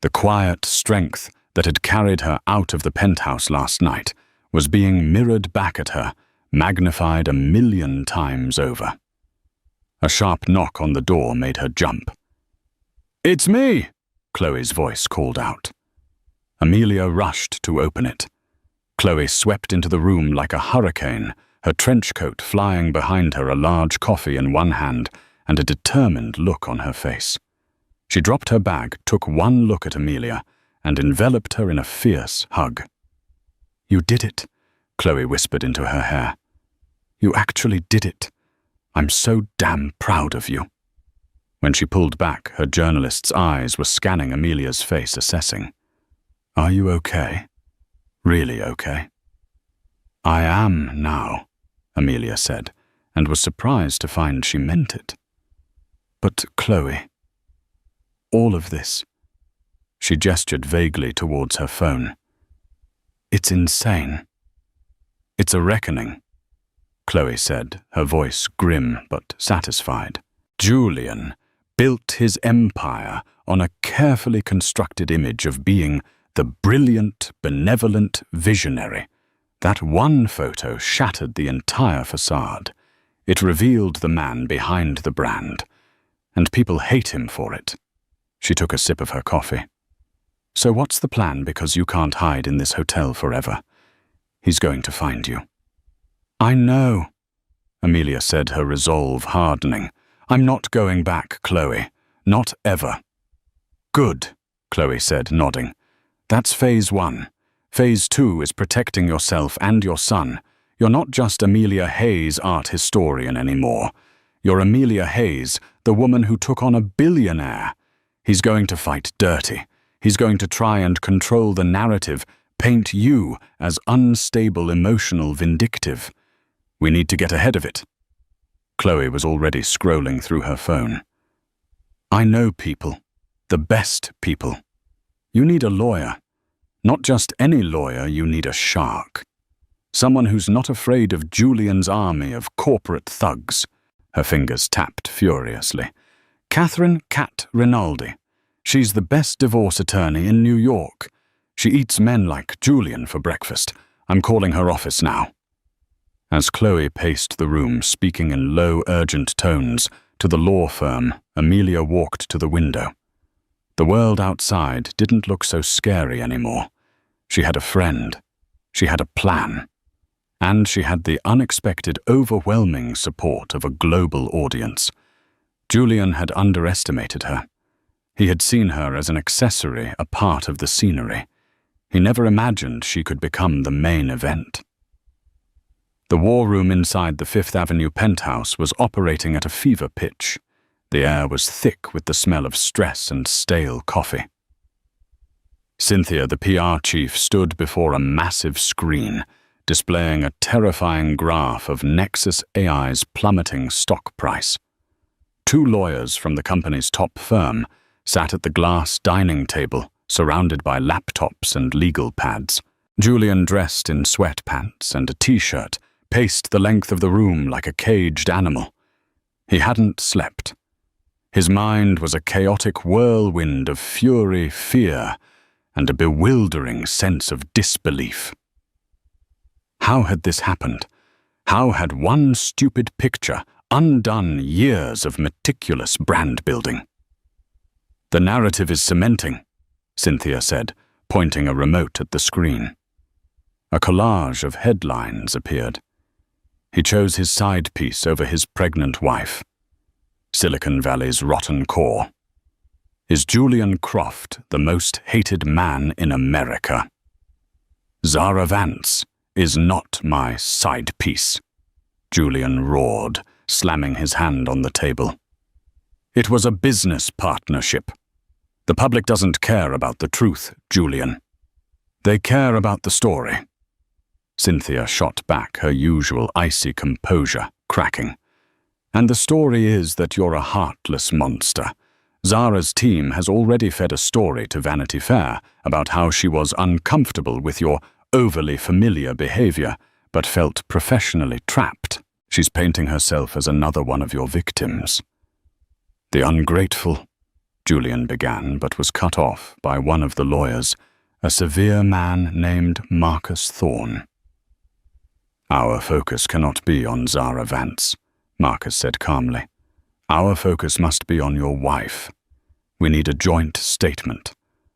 The quiet strength that had carried her out of the penthouse last night was being mirrored back at her, magnified 1,000,000 times over. A sharp knock on the door made her jump. "It's me!" Chloe's voice called out. Amelia rushed to open it. Chloe swept into the room like a hurricane, her trench coat flying behind her, a large coffee in one hand and a determined look on her face. She dropped her bag, took one look at Amelia, and enveloped her in a fierce hug. "You did it," Chloe whispered into her hair. "You actually did it. I'm so damn proud of you." When she pulled back, her journalist's eyes were scanning Amelia's face, assessing. "Are you okay? Really okay?" "I am now," Amelia said, and was surprised to find she meant it. "But Chloe, all of this," she gestured vaguely towards her phone. "It's insane." "It's a reckoning," Chloe said, her voice grim but satisfied. Julian built his empire on a carefully constructed image of being the brilliant, benevolent visionary. That one photo shattered the entire facade. It revealed the man behind the brand, and people hate him for it. She took a sip of her coffee. "So what's the plan, because you can't hide in this hotel forever? He's going to find you." "I know," Amelia said, her resolve hardening. "I'm not going back, Chloe. Not ever." "Good," Chloe said, nodding. "That's phase 1. Phase 2 is protecting yourself and your son. You're not just Amelia Hayes, art historian, anymore. You're Amelia Hayes, the woman who took on a billionaire. He's going to fight dirty. He's going to try and control the narrative, paint you as unstable, emotional, vindictive. We need to get ahead of it." Chloe was already scrolling through her phone. "I know people. The best people. You need a lawyer. Not just any lawyer, you need a shark. Someone who's not afraid of Julian's army of corporate thugs." Her fingers tapped furiously. "Catherine Cat Rinaldi. She's the best divorce attorney in New York. She eats men like Julian for breakfast. I'm calling her office now." As Chloe paced the room, speaking in low, urgent tones to the law firm, Amelia walked to the window. The world outside didn't look so scary anymore. She had a friend. She had a plan. And she had the unexpected, overwhelming support of a global audience. Julian had underestimated her. He had seen her as an accessory, a part of the scenery. He never imagined she could become the main event. The war room inside the Fifth Avenue penthouse was operating at a fever pitch. The air was thick with the smell of stress and stale coffee. Cynthia, the PR chief, stood before a massive screen, displaying a terrifying graph of Nexus AI's plummeting stock price. 2 lawyers from the company's top firm sat at the glass dining table, surrounded by laptops and legal pads. Julian, dressed in sweatpants and a t-shirt, paced the length of the room like a caged animal. He hadn't slept. His mind was a chaotic whirlwind of fury, fear, and a bewildering sense of disbelief. How had this happened? How had one stupid picture undone years of meticulous brand building? "The narrative is cementing," Cynthia said, pointing a remote at the screen. A collage of headlines appeared. He chose his side piece over his pregnant wife. Silicon Valley's rotten core. Is Julian Croft the most hated man in America? Zara Vance is not my side piece, Julian roared, slamming his hand on the table. It was a business partnership. The public doesn't care about the truth, Julian. They care about the story. Cynthia shot back, her usual icy composure cracking. And the story is that you're a heartless monster. Zara's team has already fed a story to Vanity Fair about how she was uncomfortable with your overly familiar behavior, but felt professionally trapped. She's painting herself as another one of your victims. The ungrateful, Julian began, but was cut off by one of the lawyers, a severe man named Marcus Thorne. Our focus cannot be on Zara Vance, Marcus said calmly. Our focus must be on your wife. We need a joint statement,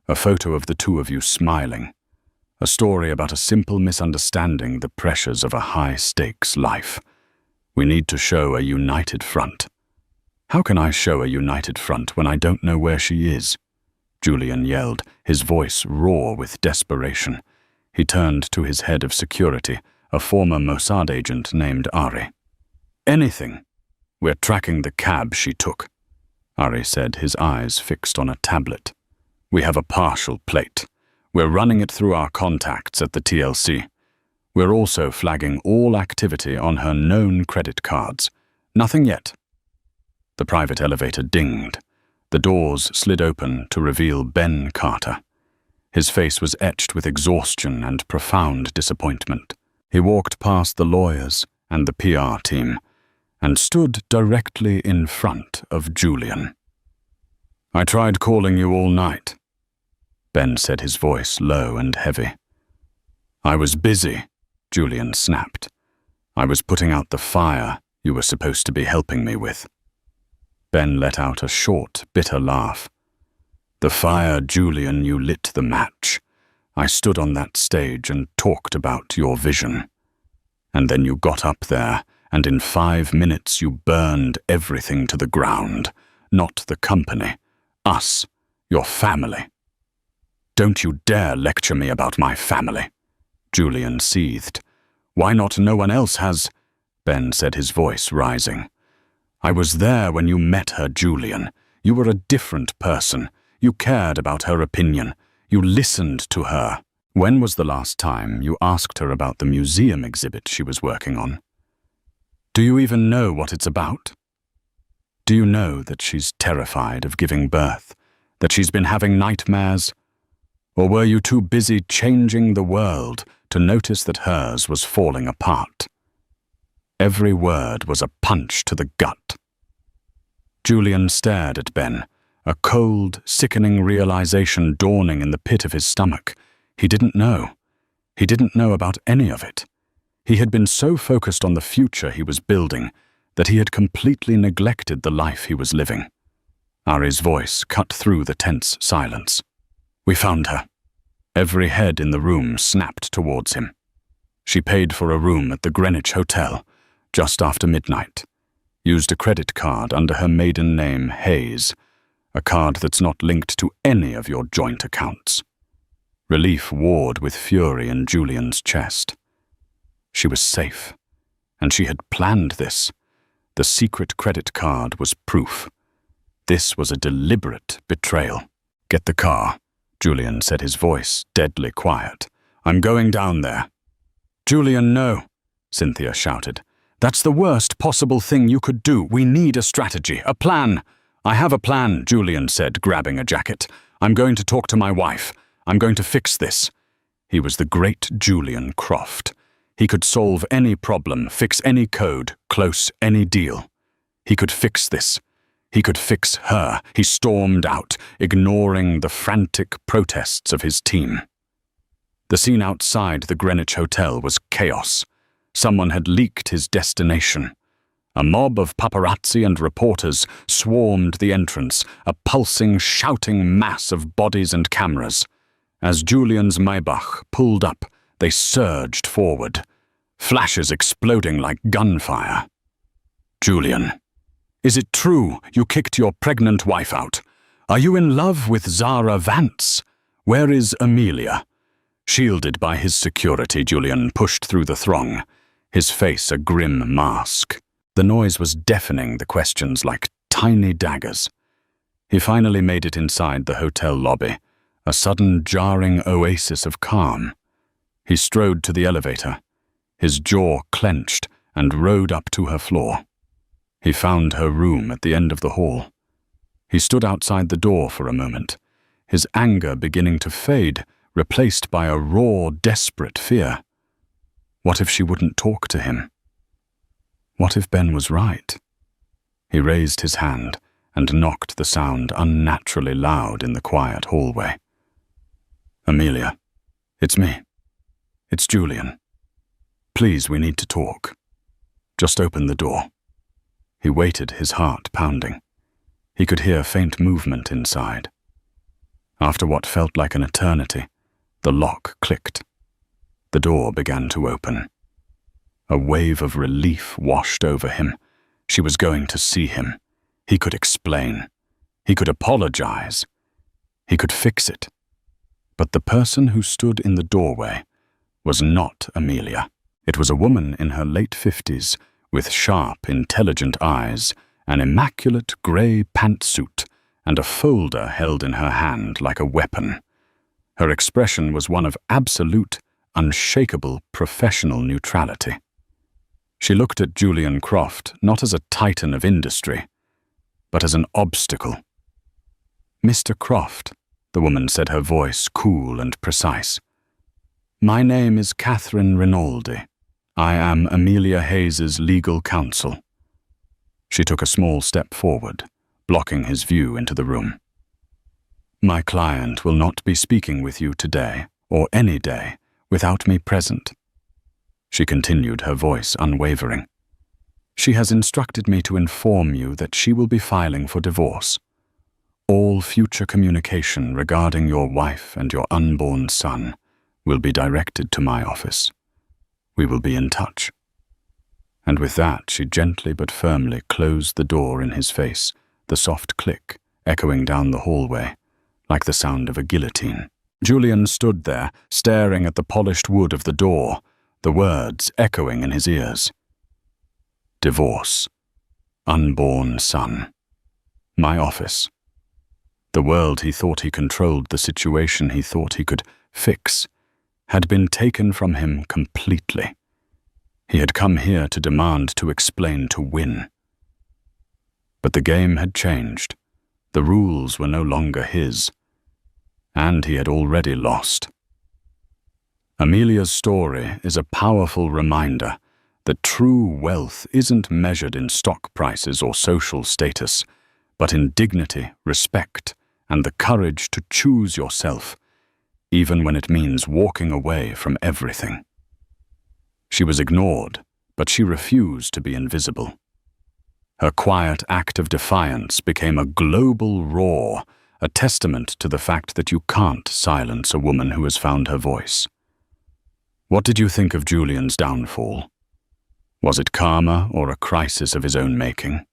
a photo of the two of you smiling, a story about a simple misunderstanding the pressures of a high-stakes life. We need to show a united front. How can I show a united front when I don't know where she is? Julian yelled, his voice raw with desperation. He turned to his head of security, a former Mossad agent named Ari. Anything. We're tracking the cab she took, Ari said, his eyes fixed on a tablet. We have a partial plate. We're running it through our contacts at the TLC. We're also flagging all activity on her known credit cards. Nothing yet. The private elevator dinged. The doors slid open to reveal Ben Carter. His face was etched with exhaustion and profound disappointment. He walked past the lawyers and the PR team and stood directly in front of Julian. I tried calling you all night, Ben said, his voice low and heavy. I was busy, Julian snapped. I was putting out the fire you were supposed to be helping me with. Ben let out a short, bitter laugh. The fire, Julian, you lit the match. I stood on that stage and talked about your vision. And then you got up there, and in 5 minutes you burned everything to the ground. Not the company. Us. Your family. Don't you dare lecture me about my family, Julian seethed. Why not no one else has? Ben said, his voice rising. I was there when you met her, Julian. You were a different person. You cared about her opinion. You listened to her. When was the last time you asked her about the museum exhibit she was working on? Do you even know what it's about? Do you know that she's terrified of giving birth? That she's been having nightmares? Or were you too busy changing the world to notice that hers was falling apart? Every word was a punch to the gut. Julian stared at Ben, a cold, sickening realization dawning in the pit of his stomach. He didn't know. He didn't know about any of it. He had been so focused on the future he was building that he had completely neglected the life he was living. Ari's voice cut through the tense silence. We found her. Every head in the room snapped towards him. She paid for a room at the Greenwich Hotel just after midnight. Used a credit card under her maiden name, Hayes, a card that's not linked to any of your joint accounts. Relief warred with fury in Julian's chest. She was safe, and she had planned this. The secret credit card was proof. This was a deliberate betrayal. Get the car, Julian said, his voice deadly quiet. I'm going down there. Julian, no, Cynthia shouted. That's the worst possible thing you could do. We need a strategy, a plan. I have a plan, Julian said, grabbing a jacket. I'm going to talk to my wife. I'm going to fix this. He was the great Julian Croft. He could solve any problem, fix any code, close any deal. He could fix this. He could fix her. He stormed out, ignoring the frantic protests of his team. The scene outside the Greenwich Hotel was chaos. Someone had leaked his destination. A mob of paparazzi and reporters swarmed the entrance, a pulsing, shouting mass of bodies and cameras. As Julian's Maybach pulled up, they surged forward, flashes exploding like gunfire. "Julian, is it true you kicked your pregnant wife out? Are you in love with Zara Vance? Where is Amelia?" Shielded by his security, Julian pushed through the throng, his face a grim mask. The noise was deafening, the questions like tiny daggers. He finally made it inside the hotel lobby, a sudden jarring oasis of calm. He strode to the elevator, his jaw clenched, and rode up to her floor. He found her room at the end of the hall. He stood outside the door for a moment, his anger beginning to fade, replaced by a raw, desperate fear. What if she wouldn't talk to him? What if Ben was right? He raised his hand and knocked the sound unnaturally loud in the quiet hallway. "Amelia, it's me. It's Julian. Please, we need to talk. Just open the door." He waited, his heart pounding. He could hear faint movement inside. After what felt like an eternity, the lock clicked. The door began to open. A wave of relief washed over him. She was going to see him. He could explain. He could apologize. He could fix it. But the person who stood in the doorway was not Amelia. It was a woman in her late 50s, with sharp, intelligent eyes, an immaculate grey pantsuit, and a folder held in her hand like a weapon. Her expression was one of absolute, unshakable professional neutrality. She looked at Julian Croft not as a titan of industry, but as an obstacle. "Mr. Croft," the woman said, her voice cool and precise. "My name is Catherine Rinaldi. I am Amelia Hayes's legal counsel." She took a small step forward, blocking his view into the room. "My client will not be speaking with you today, or any day, without me present." She continued, her voice unwavering. "She has instructed me to inform you that she will be filing for divorce. All future communication regarding your wife and your unborn son will be directed to my office. We will be in touch." And with that, she gently but firmly closed the door in his face, the soft click echoing down the hallway, like the sound of a guillotine. Julian stood there, staring at the polished wood of the door, the words echoing in his ears. Divorce. Unborn son. My office. The world he thought he controlled, the situation he thought he could fix, had been taken from him completely. He had come here to demand, to explain, to win. But the game had changed. The rules were no longer his. And he had already lost. Amelia's story is a powerful reminder that true wealth isn't measured in stock prices or social status, but in dignity, respect, and the courage to choose yourself, even when it means walking away from everything. She was ignored, but she refused to be invisible. Her quiet act of defiance became a global roar, a testament to the fact that you can't silence a woman who has found her voice. What did you think of Julian's downfall? Was it karma or a crisis of his own making?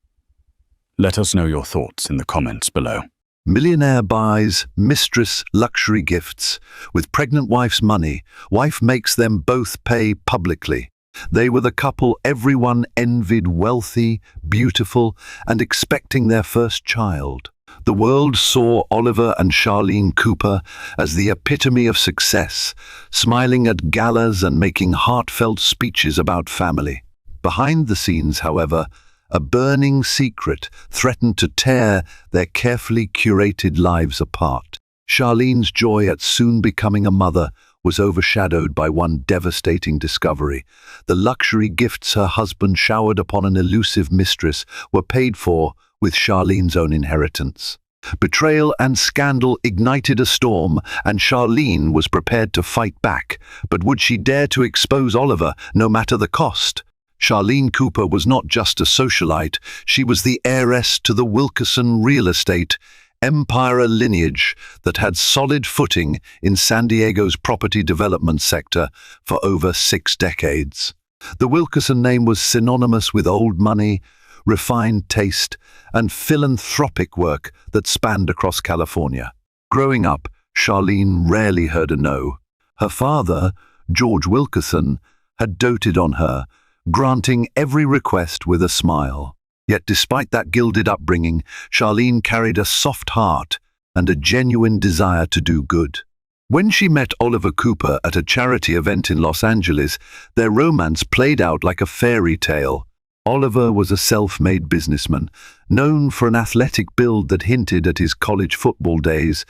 Let us know your thoughts in the comments below. Millionaire buys mistress luxury gifts. With pregnant wife's money, wife makes them both pay publicly. They were the couple everyone envied, wealthy, beautiful, and expecting their first child. The world saw Oliver and Charlene Cooper as the epitome of success, smiling at galas and making heartfelt speeches about family. Behind the scenes, however, a burning secret threatened to tear their carefully curated lives apart. Charlene's joy at soon becoming a mother was overshadowed by one devastating discovery. The luxury gifts her husband showered upon an elusive mistress were paid for with Charlene's own inheritance. Betrayal and scandal ignited a storm, and Charlene was prepared to fight back. But would she dare to expose Oliver, no matter the cost? Charlene Cooper was not just a socialite, she was the heiress to the Wilkerson real estate empire lineage that had solid footing in San Diego's property development sector for over 6 decades. The Wilkerson name was synonymous with old money, refined taste, and philanthropic work that spanned across California. Growing up, Charlene rarely heard a no. Her father, George Wilkerson, had doted on her, granting every request with a smile. Yet despite that gilded upbringing, Charlene carried a soft heart and a genuine desire to do good. When she met Oliver Cooper at a charity event in Los Angeles, their romance played out like a fairy tale. Oliver was a self-made businessman, known for an athletic build that hinted at his college football days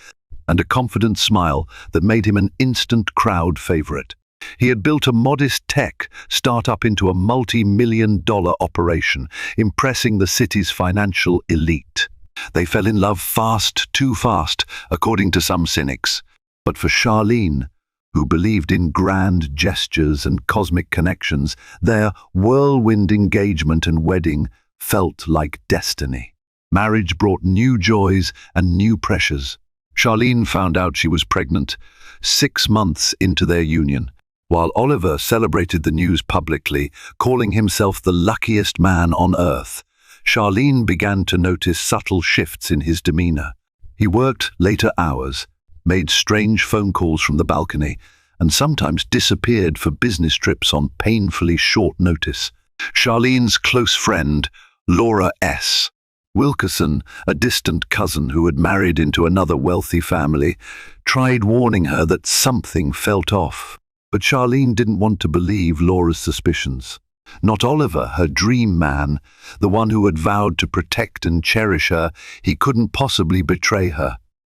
and a confident smile that made him an instant crowd favorite. He had built a modest tech startup into a multi-million-dollar operation, impressing the city's financial elite. They fell in love fast, too fast, according to some cynics. But for Charlene, who believed in grand gestures and cosmic connections, their whirlwind engagement and wedding felt like destiny. Marriage brought new joys and new pressures. Charlene found out she was pregnant 6 months into their union, while Oliver celebrated the news publicly, calling himself the luckiest man on earth. Charlene began to notice subtle shifts in his demeanor. He worked later hours, made strange phone calls from the balcony, and sometimes disappeared for business trips on painfully short notice. Charlene's close friend, Laura S. Wilkerson, a distant cousin who had married into another wealthy family, tried warning her that something felt off. But Charlene didn't want to believe Laura's suspicions. Not Oliver, her dream man, the one who had vowed to protect and cherish her. He couldn't possibly betray her.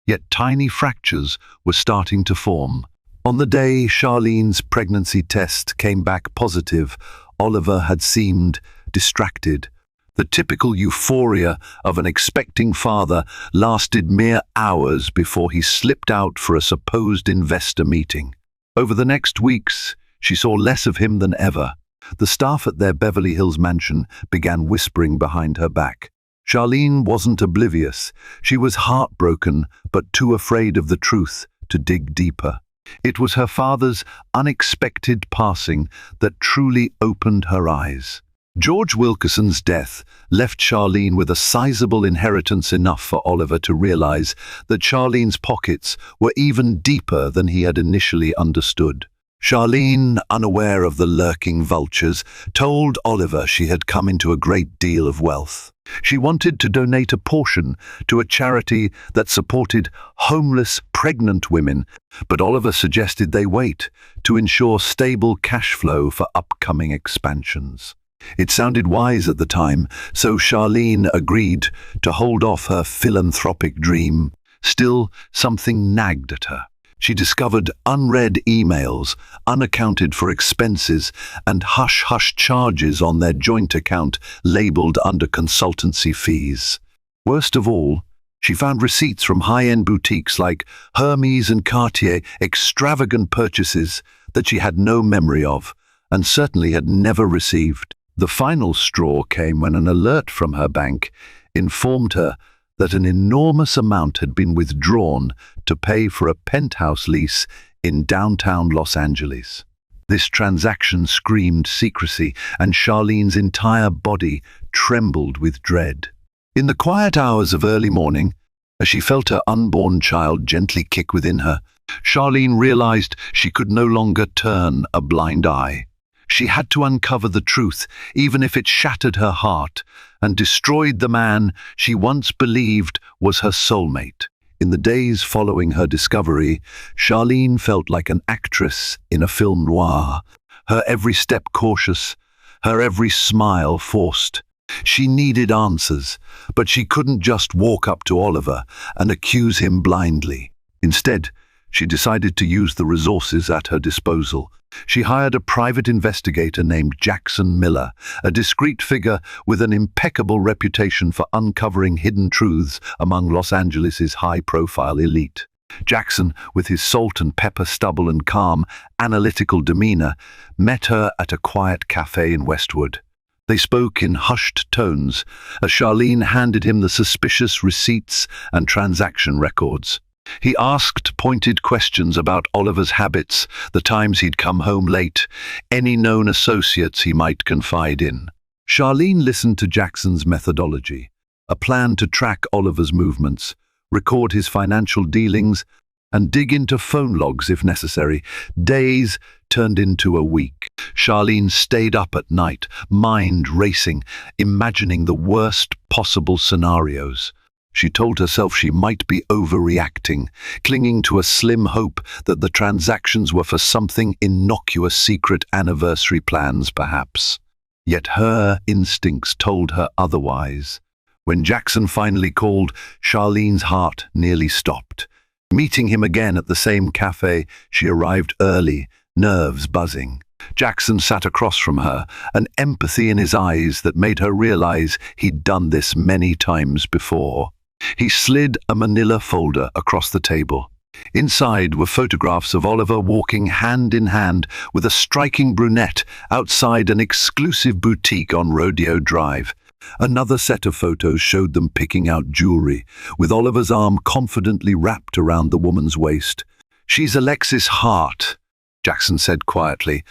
Yet tiny fractures were starting to form. On the day Charlene's pregnancy test came back positive, Oliver had seemed distracted. The typical euphoria of an expecting father lasted mere hours before he slipped out for a supposed investor meeting. Over the next weeks, she saw less of him than ever. The staff at their Beverly Hills mansion began whispering behind her back. Charlene wasn't oblivious. She was heartbroken, but too afraid of the truth to dig deeper. It was her father's unexpected passing that truly opened her eyes. George Wilkerson's death left Charlene with a sizable inheritance, enough for Oliver to realize that Charlene's pockets were even deeper than he had initially understood. Charlene, unaware of the lurking vultures, told Oliver she had come into a great deal of wealth. She wanted to donate a portion to a charity that supported homeless pregnant women, but Oliver suggested they wait to ensure stable cash flow for upcoming expansions. It sounded wise at the time, so Charlene agreed to hold off her philanthropic dream. Still, something nagged at her. She discovered unread emails, unaccounted for expenses, and hush-hush charges on their joint account labeled under consultancy fees. Worst of all, she found receipts from high-end boutiques like Hermes and Cartier, extravagant purchases that she had no memory of, and certainly had never received. The final straw came when an alert from her bank informed her that an enormous amount had been withdrawn to pay for a penthouse lease in downtown Los Angeles. This transaction screamed secrecy, and Charlene's entire body trembled with dread. In the quiet hours of early morning, as she felt her unborn child gently kick within her, Charlene realized she could no longer turn a blind eye. She had to uncover the truth, even if it shattered her heart and destroyed the man she once believed was her soulmate. In the days following her discovery, Charlene felt like an actress in a film noir, her every step cautious, her every smile forced. She needed answers, but she couldn't just walk up to Oliver and accuse him blindly. Instead, She decided to use the resources at her disposal. She hired a private investigator named Jackson Miller, a discreet figure with an impeccable reputation for uncovering hidden truths among Los Angeles' high-profile elite. Jackson, with his salt and pepper stubble and calm, analytical demeanor, met her at a quiet cafe in Westwood. They spoke in hushed tones as Charlene handed him the suspicious receipts and transaction records. He asked pointed questions about Oliver's habits, the times he'd come home late, any known associates he might confide in. Charlene listened to Jackson's methodology, a plan to track Oliver's movements, record his financial dealings, and dig into phone logs if necessary. Days turned into a week. Charlene stayed up at night, mind racing, imagining the worst possible scenarios. She told herself she might be overreacting, clinging to a slim hope that the transactions were for something innocuous, secret anniversary plans, perhaps. Yet her instincts told her otherwise. When Jackson finally called, Charlene's heart nearly stopped. Meeting him again at the same cafe, she arrived early, nerves buzzing. Jackson sat across from her, an empathy in his eyes that made her realize he'd done this many times before. He slid a manila folder across the table. Inside were photographs of Oliver walking hand in hand with a striking brunette outside an exclusive boutique on Rodeo Drive. Another set of photos showed them picking out jewelry, with Oliver's arm confidently wrapped around the woman's waist. "She's Alexis Hart," Jackson said quietly,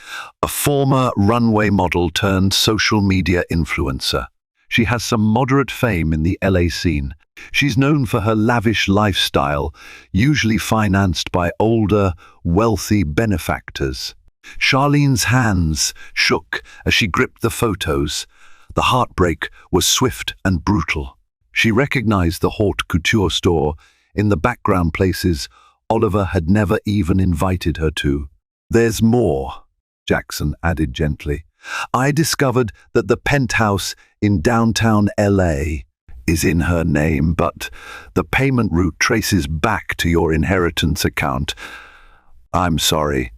"a former runway model turned social media influencer. She has some moderate fame in the LA scene. She's known for her lavish lifestyle, usually financed by older, wealthy benefactors." Charlene's hands shook as she gripped the photos. The heartbreak was swift and brutal. She recognized the haute couture store in the background, places Oliver had never even invited her to. "There's more," Jackson added gently. "I discovered that the penthouse in downtown LA is in her name, but the payment route traces back to your inheritance account. I'm sorry.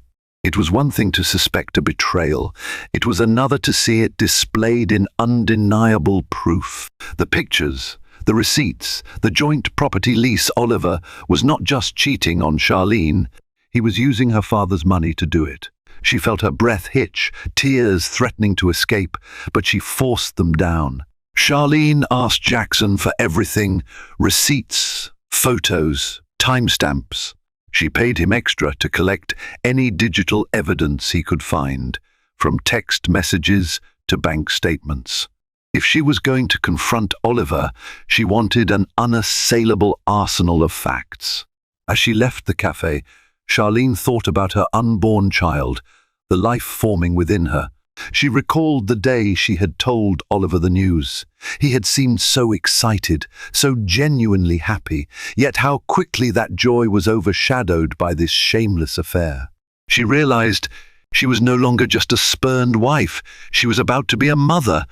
It was one thing to suspect a betrayal. It was another to see it displayed in undeniable proof. The pictures, the receipts, the joint property lease. Oliver was not just cheating on Charlene. He was using her father's money to do it. She felt her breath hitch, tears threatening to escape, but she forced them down. Charlene asked Jackson for everything: receipts, photos, timestamps. She paid him extra to collect any digital evidence he could find, from text messages to bank statements. If she was going to confront Oliver, she wanted an unassailable arsenal of facts. As she left the cafe, Charlene thought about her unborn child, the life forming within her. She recalled the day she had told Oliver the news. He had seemed so excited, so genuinely happy, yet how quickly that joy was overshadowed by this shameless affair. She realized she was no longer just a spurned wife. She was about to be a mother,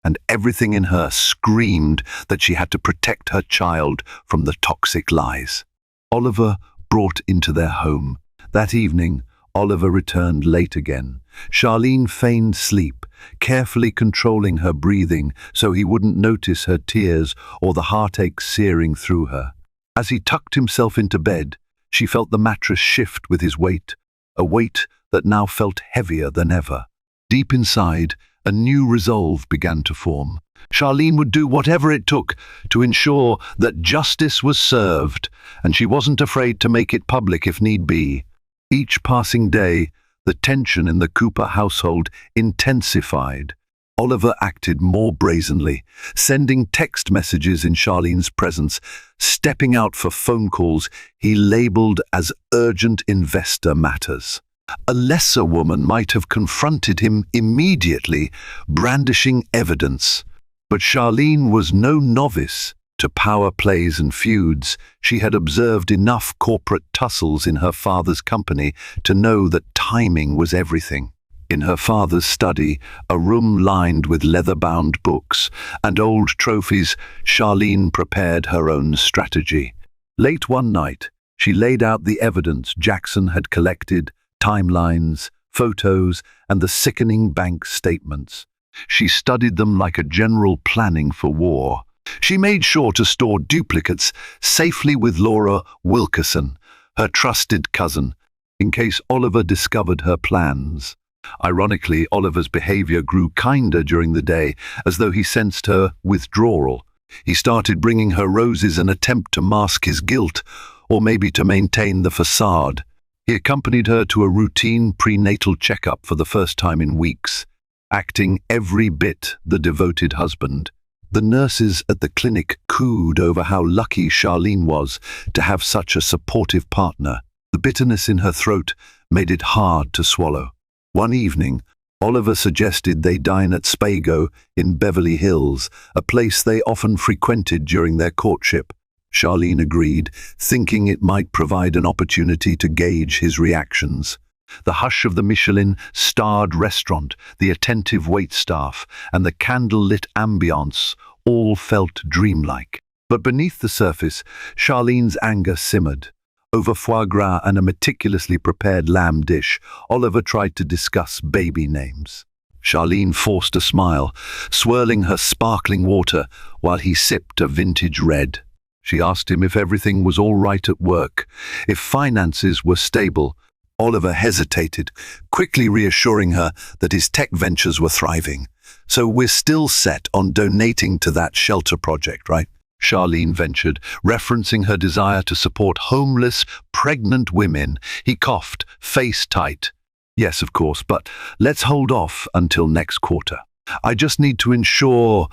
and everything in her screamed that she had to protect her child from the toxic lies. Oliver brought into their home. That evening, Oliver returned late again. Charlene feigned sleep, carefully controlling her breathing so he wouldn't notice her tears or the heartache searing through her. As he tucked himself into bed, she felt the mattress shift with his weight, a weight that now felt heavier than ever. Deep inside, a new resolve began to form. Charlene would do whatever it took to ensure that justice was served, and she wasn't afraid to make it public if need be. Each passing day, the tension in the Cooper household intensified. Oliver acted more brazenly, sending text messages in Charlene's presence, stepping out for phone calls he labeled as urgent investor matters. A lesser woman might have confronted him immediately, brandishing evidence. But Charlene was no novice to power plays and feuds. She had observed enough corporate tussles in her father's company to know that timing was everything. In her father's study, a room lined with leather-bound books and old trophies, Charlene prepared her own strategy. Late one night, She laid out the evidence Jackson had collected, timelines, photos, and the sickening bank statements. She studied them like a general planning for war. She made sure to store duplicates safely with Laura Wilkerson, her trusted cousin, in case Oliver discovered her plans. Ironically, Oliver's behavior grew kinder during the day, as though he sensed her withdrawal. He started bringing her roses in an attempt to mask his guilt, or maybe to maintain the facade. He accompanied her to a routine prenatal checkup for the first time in weeks, acting every bit the devoted husband. The nurses at the clinic cooed over how lucky Charlene was to have such a supportive partner. The bitterness in her throat made it hard to swallow. One evening, Oliver suggested they dine at Spago in Beverly Hills, a place they often frequented during their courtship. Charlene agreed, thinking it might provide an opportunity to gauge his reactions. The hush of the Michelin-starred restaurant, the attentive waitstaff, and the candle-lit ambience all felt dreamlike. But beneath the surface, Charlene's anger simmered. Over foie gras and a meticulously prepared lamb dish, Oliver tried to discuss baby names. Charlene forced a smile, swirling her sparkling water while he sipped a vintage red. She asked him if everything was all right at work, if finances were stable. Oliver hesitated, quickly reassuring her that his tech ventures were thriving. "So we're still set on donating to that shelter project, right?" Charlene ventured, referencing her desire to support homeless, pregnant women. He coughed, face tight. "Yes, of course, but let's hold off until next quarter. I just need to ensure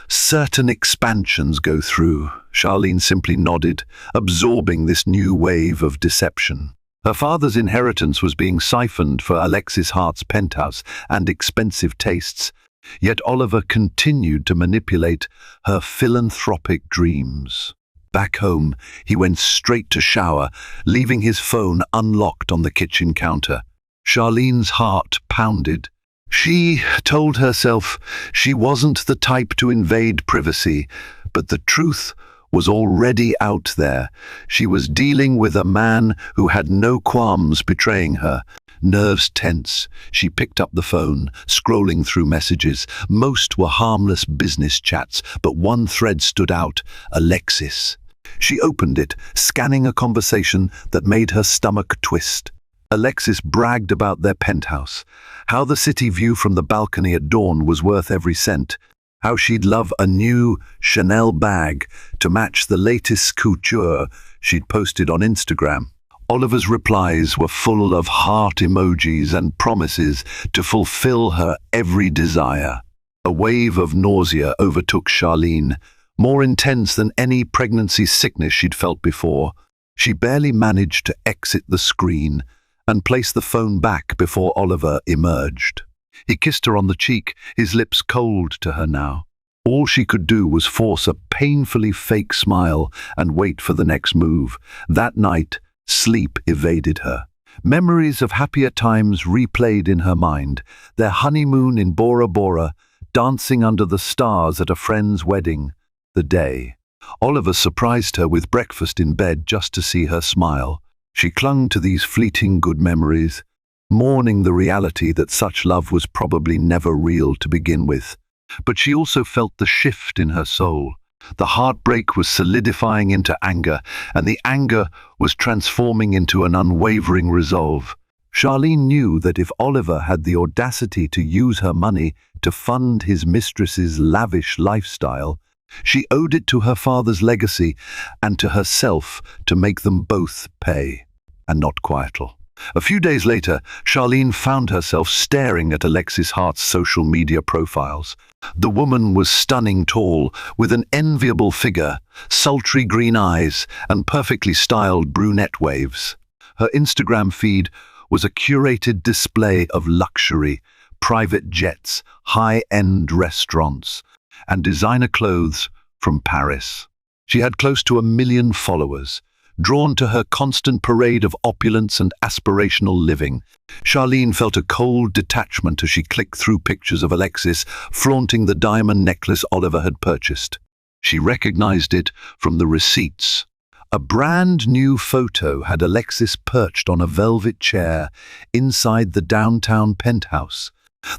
certain expansions go through." Charlene simply nodded, absorbing this new wave of deception. Her father's inheritance was being siphoned for Alexis Hart's penthouse and expensive tastes, yet Oliver continued to manipulate her philanthropic dreams. Back home, he went straight to shower, leaving his phone unlocked on the kitchen counter. Charlene's heart pounded. She told herself she wasn't the type to invade privacy, but the truth was already out there. She was dealing with a man who had no qualms betraying her. Nerves tense, she picked up the phone, scrolling through messages. Most were harmless business chats, but one thread stood out: Alexis. She opened it, scanning a conversation that made her stomach twist. Alexis bragged about their penthouse, how the city view from the balcony at dawn was worth every cent, how she'd love a new Chanel bag to match the latest couture she'd posted on Instagram. Oliver's replies were full of heart emojis and promises to fulfill her every desire. A wave of nausea overtook Charlene, more intense than any pregnancy sickness she'd felt before. She barely managed to exit the screen and place the phone back before Oliver emerged. He kissed her on the cheek, his lips cold to her now. All she could do was force a painfully fake smile and wait for the next move. That night, sleep evaded her. Memories of happier times replayed in her mind, their honeymoon in Bora Bora, dancing under the stars at a friend's wedding, the day. Oliver surprised her with breakfast in bed just to see her smile. She clung to these fleeting good memories, mourning the reality that such love was probably never real to begin with. But she also felt the shift in her soul. The heartbreak was solidifying into anger, and the anger was transforming into an unwavering resolve. Charlene knew that if Oliver had the audacity to use her money to fund his mistress's lavish lifestyle, she owed it to her father's legacy and to herself to make them both pay, and not quietly. A few days later, Charlene found herself staring at Alexis Hart's social media profiles. The woman was stunning tall, with an enviable figure, sultry green eyes, and perfectly styled brunette waves. Her Instagram feed was a curated display of luxury, private jets, high-end restaurants, and designer clothes from Paris. She had close to 1 million followers, drawn to her constant parade of opulence and aspirational living. Charlene felt a cold detachment as she clicked through pictures of Alexis flaunting the diamond necklace Oliver had purchased. She recognized it from the receipts. A brand new photo had Alexis perched on a velvet chair inside the downtown penthouse.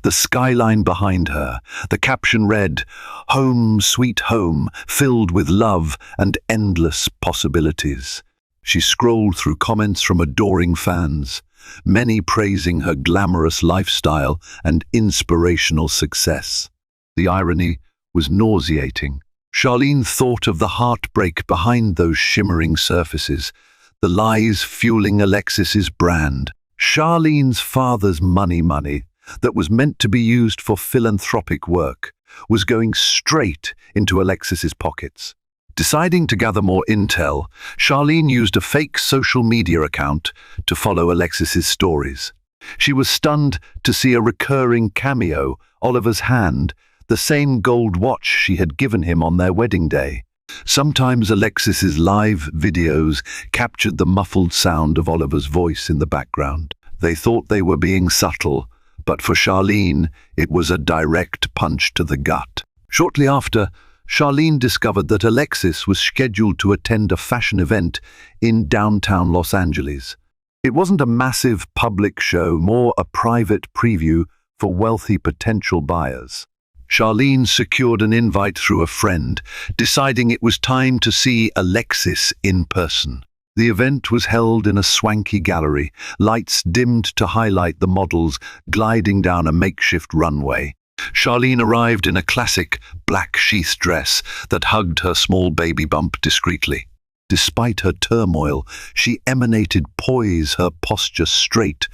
The skyline behind her, the caption read, "Home, sweet home, filled with love and endless possibilities." She scrolled through comments from adoring fans, many praising her glamorous lifestyle and inspirational success. The irony was nauseating. Charlene thought of the heartbreak behind those shimmering surfaces, the lies fueling Alexis's brand. Charlene's father's money that was meant to be used for philanthropic work was going straight into Alexis's pockets. Deciding to gather more intel, Charlene used a fake social media account to follow Alexis's stories. She was stunned to see a recurring cameo, Oliver's hand, the same gold watch she had given him on their wedding day. Sometimes Alexis's live videos captured the muffled sound of Oliver's voice in the background. They thought they were being subtle, but for Charlene, it was a direct punch to the gut. Shortly after, Charlene discovered that Alexis was scheduled to attend a fashion event in downtown Los Angeles. It wasn't a massive public show, more a private preview for wealthy potential buyers. Charlene secured an invite through a friend, deciding it was time to see Alexis in person. The event was held in a swanky gallery, lights dimmed to highlight the models gliding down a makeshift runway. Charlene arrived in a classic black sheath dress that hugged her small baby bump discreetly. Despite her turmoil, she emanated poise, her posture straight,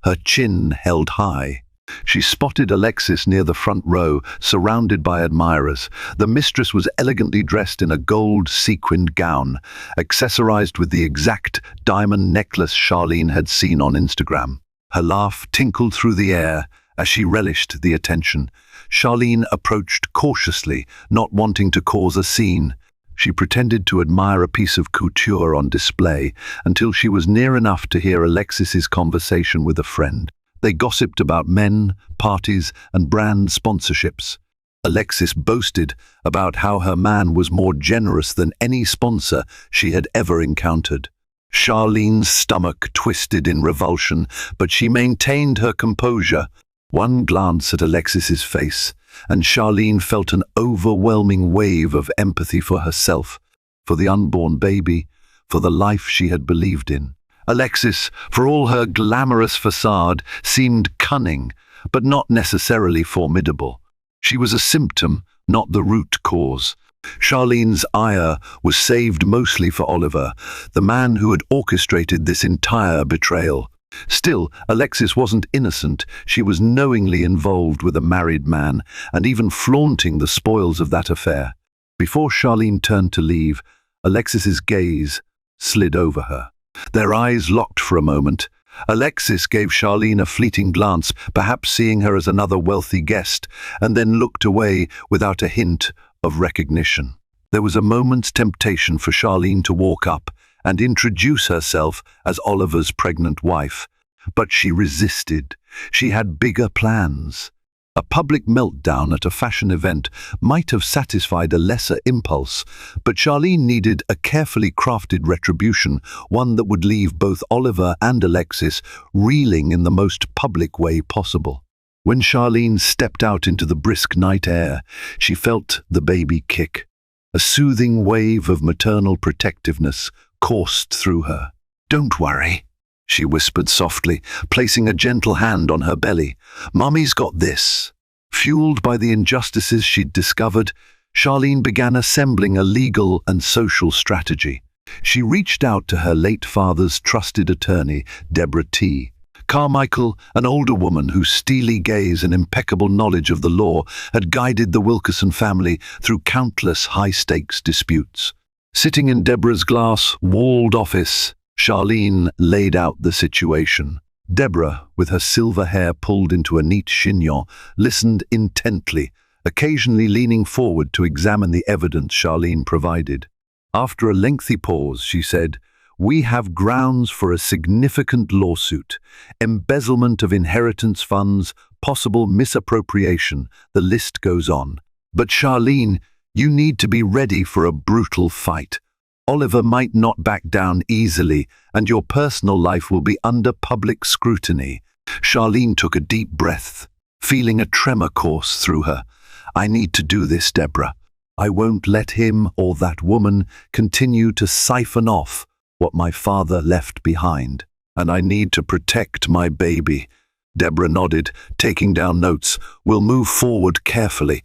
her chin held high. She spotted Alexis near the front row, surrounded by admirers. The mistress was elegantly dressed in a gold sequined gown, accessorized with the exact diamond necklace Charlene had seen on Instagram. Her laugh tinkled through the air as she relished the attention. Charlene approached cautiously, not wanting to cause a scene. She pretended to admire a piece of couture on display until she was near enough to hear Alexis's conversation with a friend. They gossiped about men, parties, and brand sponsorships. Alexis boasted about how her man was more generous than any sponsor she had ever encountered. Charlene's stomach twisted in revulsion, but she maintained her composure. One glance at Alexis's face, and Charlene felt an overwhelming wave of empathy for herself, for the unborn baby, for the life she had believed in. Alexis, for all her glamorous facade, seemed cunning, but not necessarily formidable. She was a symptom, not the root cause. Charlene's ire was saved mostly for Oliver, the man who had orchestrated this entire betrayal. Still, Alexis wasn't innocent. She was knowingly involved with a married man, and even flaunting the spoils of that affair. Before Charlene turned to leave, Alexis's gaze slid over her. Their eyes locked for a moment. Alexis gave Charlene a fleeting glance, perhaps seeing her as another wealthy guest, and then looked away without a hint of recognition. There was a moment's temptation for Charlene to walk up and introduce herself as Oliver's pregnant wife, but she resisted. She had bigger plans. A public meltdown at a fashion event might have satisfied a lesser impulse, but Charlene needed a carefully crafted retribution, one that would leave both Oliver and Alexis reeling in the most public way possible. When Charlene stepped out into the brisk night air, she felt the baby kick. A soothing wave of maternal protectiveness coursed through her. "Don't worry," she whispered softly, placing a gentle hand on her belly. "Mummy's got this." Fueled by the injustices she'd discovered, Charlene began assembling a legal and social strategy. She reached out to her late father's trusted attorney, Deborah T. Carmichael, an older woman whose steely gaze and impeccable knowledge of the law had guided the Wilkerson family through countless high-stakes disputes. Sitting in Deborah's glass-walled office, Charlene laid out the situation. Deborah, with her silver hair pulled into a neat chignon, listened intently, occasionally leaning forward to examine the evidence Charlene provided. After a lengthy pause, she said, "We have grounds for a significant lawsuit, embezzlement of inheritance funds, possible misappropriation, the list goes on. But Charlene, you need to be ready for a brutal fight. Oliver might not back down easily, and your personal life will be under public scrutiny. Charlene took a deep breath, feeling a tremor course through her. I need to do this, Deborah. I won't let him or that woman continue to siphon off what my father left behind. And I need to protect my baby. Deborah nodded, taking down notes. We'll move forward carefully.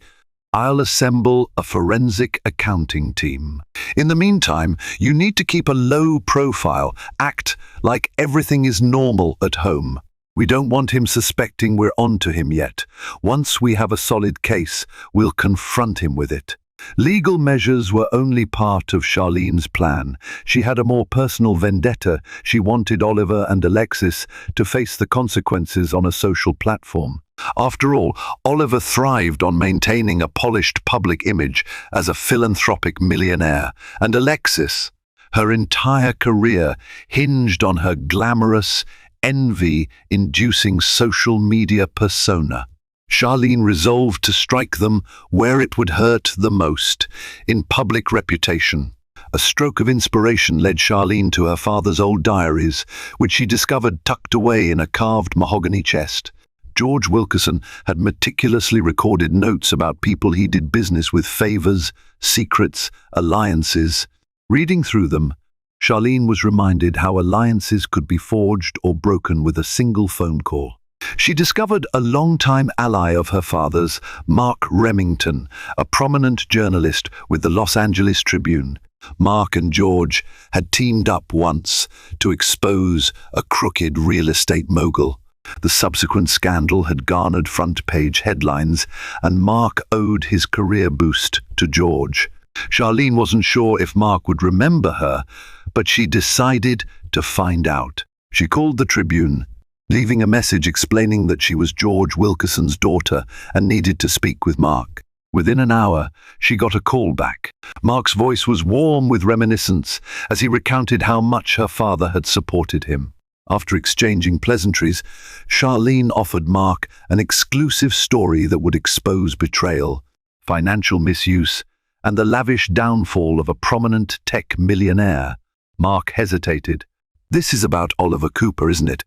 I'll assemble a forensic accounting team. In the meantime, you need to keep a low profile. Act like everything is normal at home. We don't want him suspecting we're onto him yet. Once we have a solid case, we'll confront him with it. Legal measures were only part of Charlene's plan. She had a more personal vendetta. She wanted Oliver and Alexis to face the consequences on a social platform. After all, Oliver thrived on maintaining a polished public image as a philanthropic millionaire, and Alexis, her entire career hinged on her glamorous, envy-inducing social media persona. Charlene resolved to strike them where it would hurt the most, in public reputation. A stroke of inspiration led Charlene to her father's old diaries, which she discovered tucked away in a carved mahogany chest. George Wilkerson had meticulously recorded notes about people he did business with, favors, secrets, alliances. Reading through them, Charlene was reminded how alliances could be forged or broken with a single phone call. She discovered a longtime ally of her father's, Mark Remington, a prominent journalist with the Los Angeles Tribune. Mark and George had teamed up once to expose a crooked real estate mogul. The subsequent scandal had garnered front-page headlines, and Mark owed his career boost to George. Charlene wasn't sure if Mark would remember her, but she decided to find out. She called the Tribune, leaving a message explaining that she was George Wilkerson's daughter and needed to speak with Mark. Within an hour, she got a call back. Mark's voice was warm with reminiscence as he recounted how much her father had supported him. After exchanging pleasantries, Charlene offered Mark an exclusive story that would expose betrayal, financial misuse, and the lavish downfall of a prominent tech millionaire. Mark hesitated. This is about Oliver Cooper, isn't it?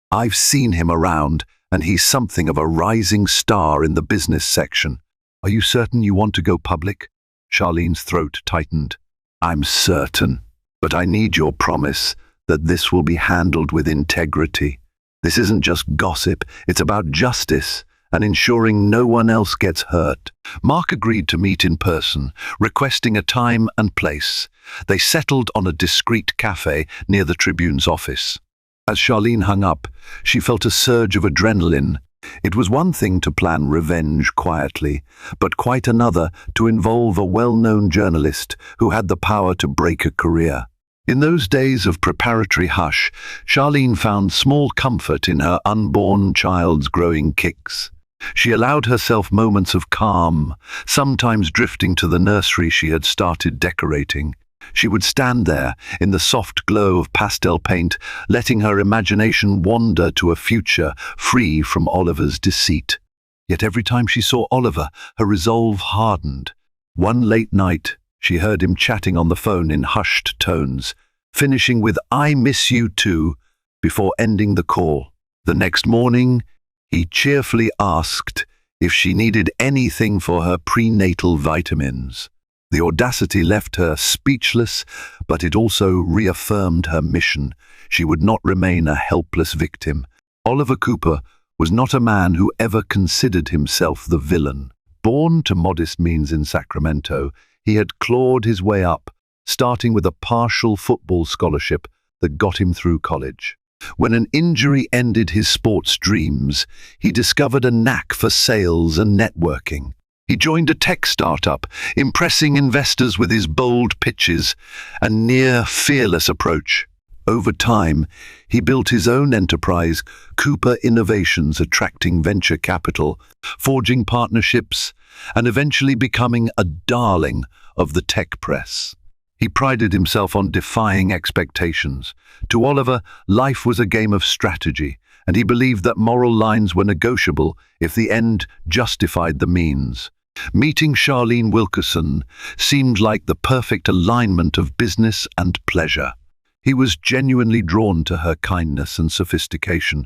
I've seen him around, and he's something of a rising star in the business section. Are you certain you want to go public? Charlene's throat tightened. I'm certain, but I need your promise that this will be handled with integrity. This isn't just gossip, it's about justice and ensuring no one else gets hurt. Mark agreed to meet in person, requesting a time and place. They settled on a discreet cafe near the Tribune's office. As Charlene hung up, she felt a surge of adrenaline. It was one thing to plan revenge quietly, but quite another to involve a well-known journalist who had the power to break a career. In those days of preparatory hush, Charlene found small comfort in her unborn child's growing kicks. She allowed herself moments of calm, sometimes drifting to the nursery she had started decorating. She would stand there in the soft glow of pastel paint, letting her imagination wander to a future free from Oliver's deceit. Yet every time she saw Oliver, her resolve hardened. One late night, she heard him chatting on the phone in hushed tones, finishing with "I miss you too," before ending the call. The next morning, he cheerfully asked if she needed anything for her prenatal vitamins. The audacity left her speechless, but it also reaffirmed her mission. She would not remain a helpless victim. Oliver Cooper was not a man who ever considered himself the villain. Born to modest means in Sacramento, he had clawed his way up, starting with a partial football scholarship that got him through college. When an injury ended his sports dreams, he discovered a knack for sales and networking. He joined a tech startup, impressing investors with his bold pitches and near-fearless approach. Over time, he built his own enterprise, Cooper Innovations, attracting venture capital, forging partnerships, and eventually becoming a darling of the tech press. He prided himself on defying expectations. To Oliver, life was a game of strategy, and he believed that moral lines were negotiable if the end justified the means. Meeting Charlene Wilkerson seemed like the perfect alignment of business and pleasure. He was genuinely drawn to her kindness and sophistication,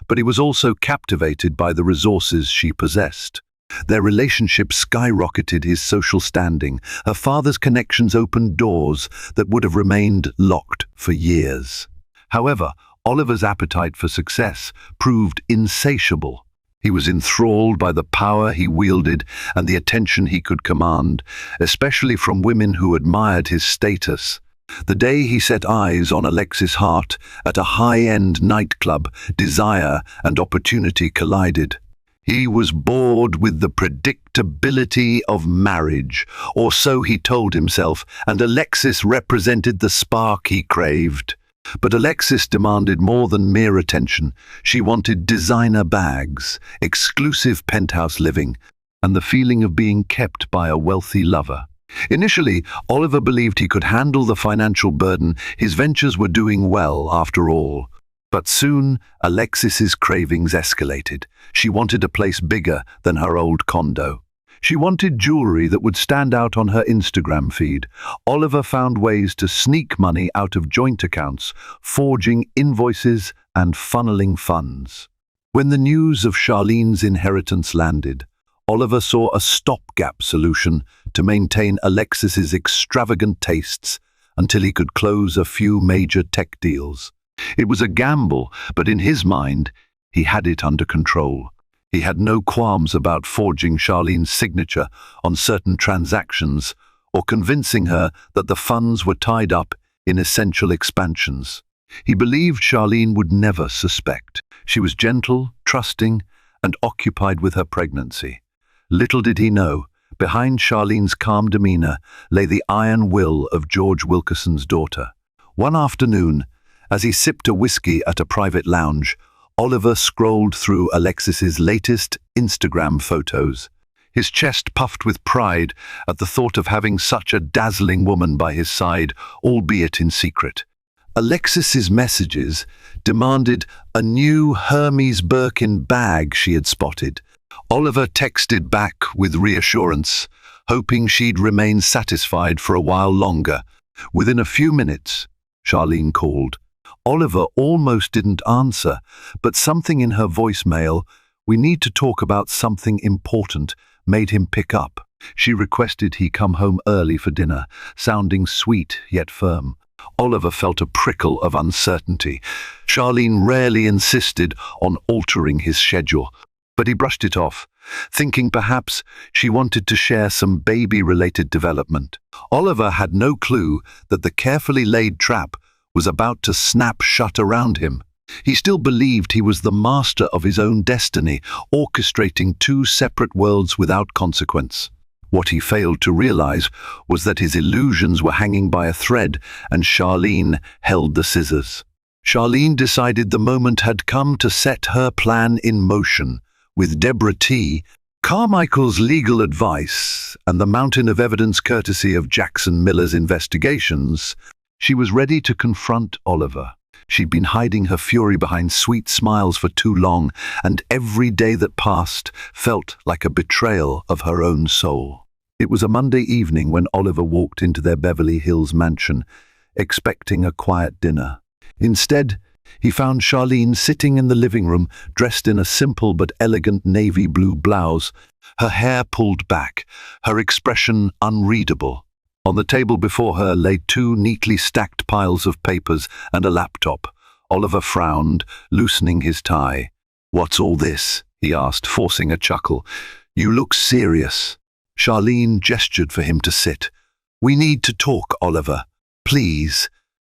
but he was also captivated by the resources she possessed. Their relationship skyrocketed his social standing. Her father's connections opened doors that would have remained locked for years. However, Oliver's appetite for success proved insatiable. He was enthralled by the power he wielded and the attention he could command, especially from women who admired his status. The day he set eyes on Alexis Hart at a high-end nightclub, desire and opportunity collided. He was bored with the predictability of marriage, or so he told himself, and Alexis represented the spark he craved. But Alexis demanded more than mere attention. She wanted designer bags, exclusive penthouse living, and the feeling of being kept by a wealthy lover. Initially, Oliver believed he could handle the financial burden. His ventures were doing well, after all. But soon, Alexis's cravings escalated. She wanted a place bigger than her old condo. She wanted jewelry that would stand out on her Instagram feed. Oliver found ways to sneak money out of joint accounts, forging invoices and funneling funds. When the news of Charlene's inheritance landed, Oliver saw a stopgap solution to maintain Alexis's extravagant tastes until he could close a few major tech deals. It was a gamble, but in his mind, he had it under control. He had no qualms about forging Charlene's signature on certain transactions or convincing her that the funds were tied up in essential expansions. He believed Charlene would never suspect. She was gentle, trusting, and occupied with her pregnancy. Little did he know, behind Charlene's calm demeanor lay the iron will of George Wilkerson's daughter. One afternoon, as he sipped a whiskey at a private lounge, Oliver scrolled through Alexis's latest Instagram photos. His chest puffed with pride at the thought of having such a dazzling woman by his side, albeit in secret. Alexis's messages demanded a new Hermes Birkin bag she had spotted. Oliver texted back with reassurance, hoping she'd remain satisfied for a while longer. Within a few minutes, Charlene called. Oliver almost didn't answer, but something in her voicemail, "We need to talk about something important," made him pick up. She requested he come home early for dinner, sounding sweet yet firm. Oliver felt a prickle of uncertainty. Charlene rarely insisted on altering his schedule, but he brushed it off, thinking perhaps she wanted to share some baby-related development. Oliver had no clue that the carefully laid trap was about to snap shut around him. He still believed he was the master of his own destiny, orchestrating two separate worlds without consequence. What he failed to realize was that his illusions were hanging by a thread, and Charlene held the scissors. Charlene decided the moment had come to set her plan in motion. With Deborah T., Carmichael's legal advice, and the mountain of evidence courtesy of Jackson Miller's investigations, she was ready to confront Oliver. She'd been hiding her fury behind sweet smiles for too long, and every day that passed felt like a betrayal of her own soul. It was a Monday evening when Oliver walked into their Beverly Hills mansion, expecting a quiet dinner. Instead, he found Charlene sitting in the living room, dressed in a simple but elegant navy blue blouse, her hair pulled back, her expression unreadable. On the table before her lay two neatly stacked piles of papers and a laptop. Oliver frowned, loosening his tie. "What's all this?" he asked, forcing a chuckle. "You look serious." Charlene gestured for him to sit. "We need to talk, Oliver. Please."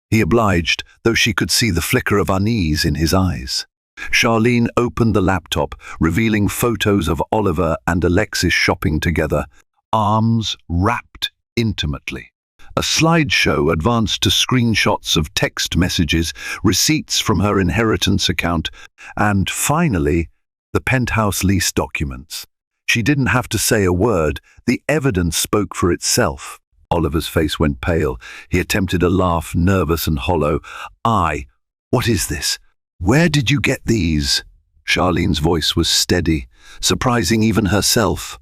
He obliged, though she could see the flicker of unease in his eyes. Charlene opened the laptop, revealing photos of Oliver and Alexis shopping together, arms wrapped intimately. A slideshow advanced to screenshots of text messages, receipts from her inheritance account, and finally, the penthouse lease documents. She didn't have to say a word. The evidence spoke for itself. Oliver's face went pale. He attempted a laugh, nervous and hollow. What is this? Where did you get these?" Charlene's voice was steady, surprising even herself.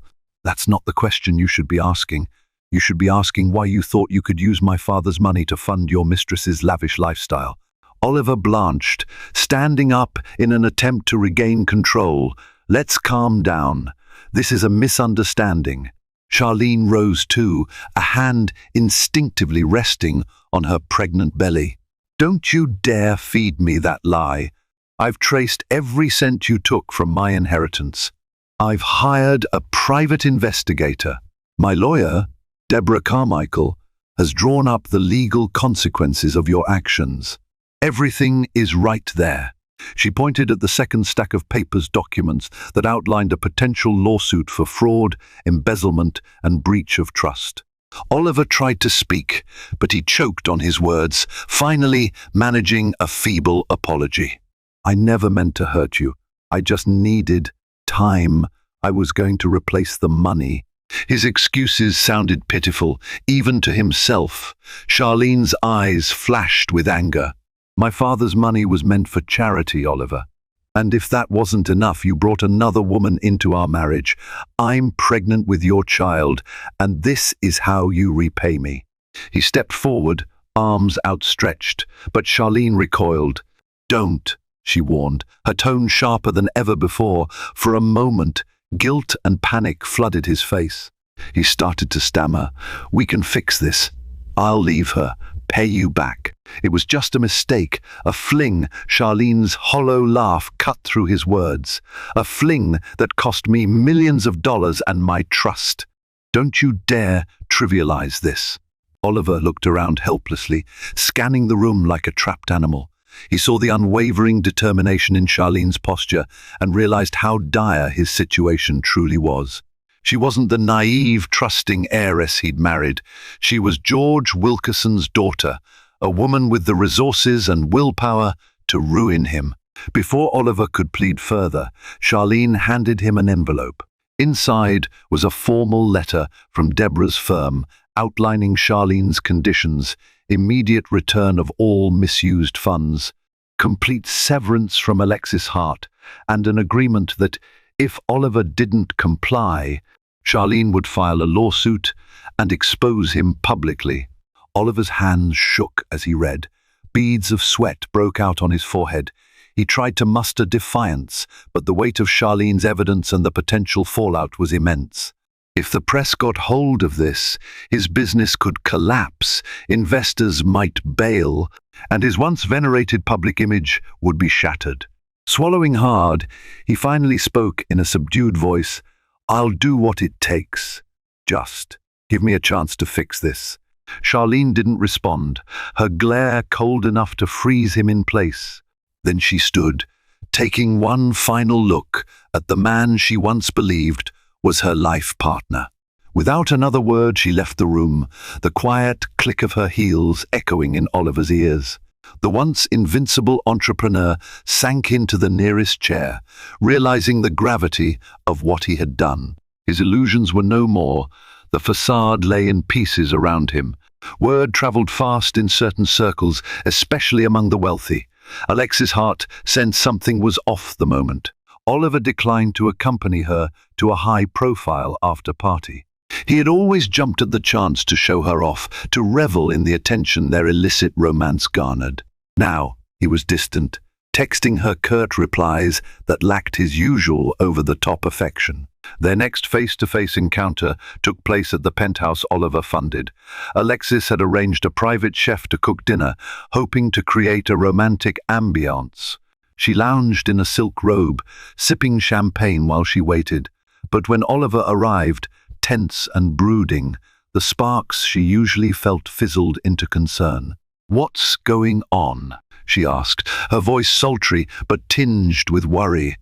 That's not the question you should be asking. You should be asking why you thought you could use my father's money to fund your mistress's lavish lifestyle. Oliver blanched, standing up in an attempt to regain control. Let's calm down. This is a misunderstanding. Charlene rose too, a hand instinctively resting on her pregnant belly. Don't you dare feed me that lie. I've traced every cent you took from my inheritance. I've hired a private investigator. My lawyer, Deborah Carmichael, has drawn up the legal consequences of your actions. Everything is right there. She pointed at the second stack of documents that outlined a potential lawsuit for fraud, embezzlement, and breach of trust. Oliver tried to speak, but he choked on his words, finally managing a feeble apology. I never meant to hurt you. I just needed time. I was going to replace the money. His excuses sounded pitiful, even to himself. Charlene's eyes flashed with anger. My father's money was meant for charity, Oliver. And if that wasn't enough, you brought another woman into our marriage. I'm pregnant with your child, and this is how you repay me. He stepped forward, arms outstretched, but Charlene recoiled. Don't, she warned, her tone sharper than ever before. For a moment, guilt and panic flooded his face. He started to stammer. We can fix this. I'll leave her, pay you back. It was just a mistake, a fling. Charlene's hollow laugh cut through his words. A fling that cost me millions of dollars and my trust. Don't you dare trivialize this. Oliver looked around helplessly, scanning the room like a trapped animal. He saw the unwavering determination in Charlene's posture and realized how dire his situation truly was. She wasn't the naive, trusting heiress he'd married. She was George Wilkerson's daughter, a woman with the resources and willpower to ruin him. Before Oliver could plead further, Charlene handed him an envelope. Inside was a formal letter from Deborah's firm outlining Charlene's conditions: immediate return of all misused funds, complete severance from Alexis Hart, and an agreement that, if Oliver didn't comply, Charlene would file a lawsuit and expose him publicly. Oliver's hands shook as he read. Beads of sweat broke out on his forehead. He tried to muster defiance, but the weight of Charlene's evidence and the potential fallout was immense. If the press got hold of this, his business could collapse, investors might bail, and his once venerated public image would be shattered. Swallowing hard, he finally spoke in a subdued voice. I'll do what it takes. Just give me a chance to fix this. Charlene didn't respond, her glare cold enough to freeze him in place. Then she stood, taking one final look at the man she once believed was her life partner. Without another word, she left the room, the quiet click of her heels echoing in Oliver's ears. The once invincible entrepreneur sank into the nearest chair, realizing the gravity of what he had done. His illusions were no more. The facade lay in pieces around him. Word traveled fast in certain circles, especially among the wealthy. Alexis Hart sensed something was off the moment. Oliver declined to accompany her to a high-profile after-party. He had always jumped at the chance to show her off, to revel in the attention their illicit romance garnered. Now he was distant, texting her curt replies that lacked his usual over-the-top affection. Their next face-to-face encounter took place at the penthouse Oliver funded. Alexis had arranged a private chef to cook dinner, hoping to create a romantic ambiance. She lounged in a silk robe, sipping champagne while she waited. But when Oliver arrived, tense and brooding, the sparks she usually felt fizzled into concern. "What's going on?" she asked, her voice sultry but tinged with worry.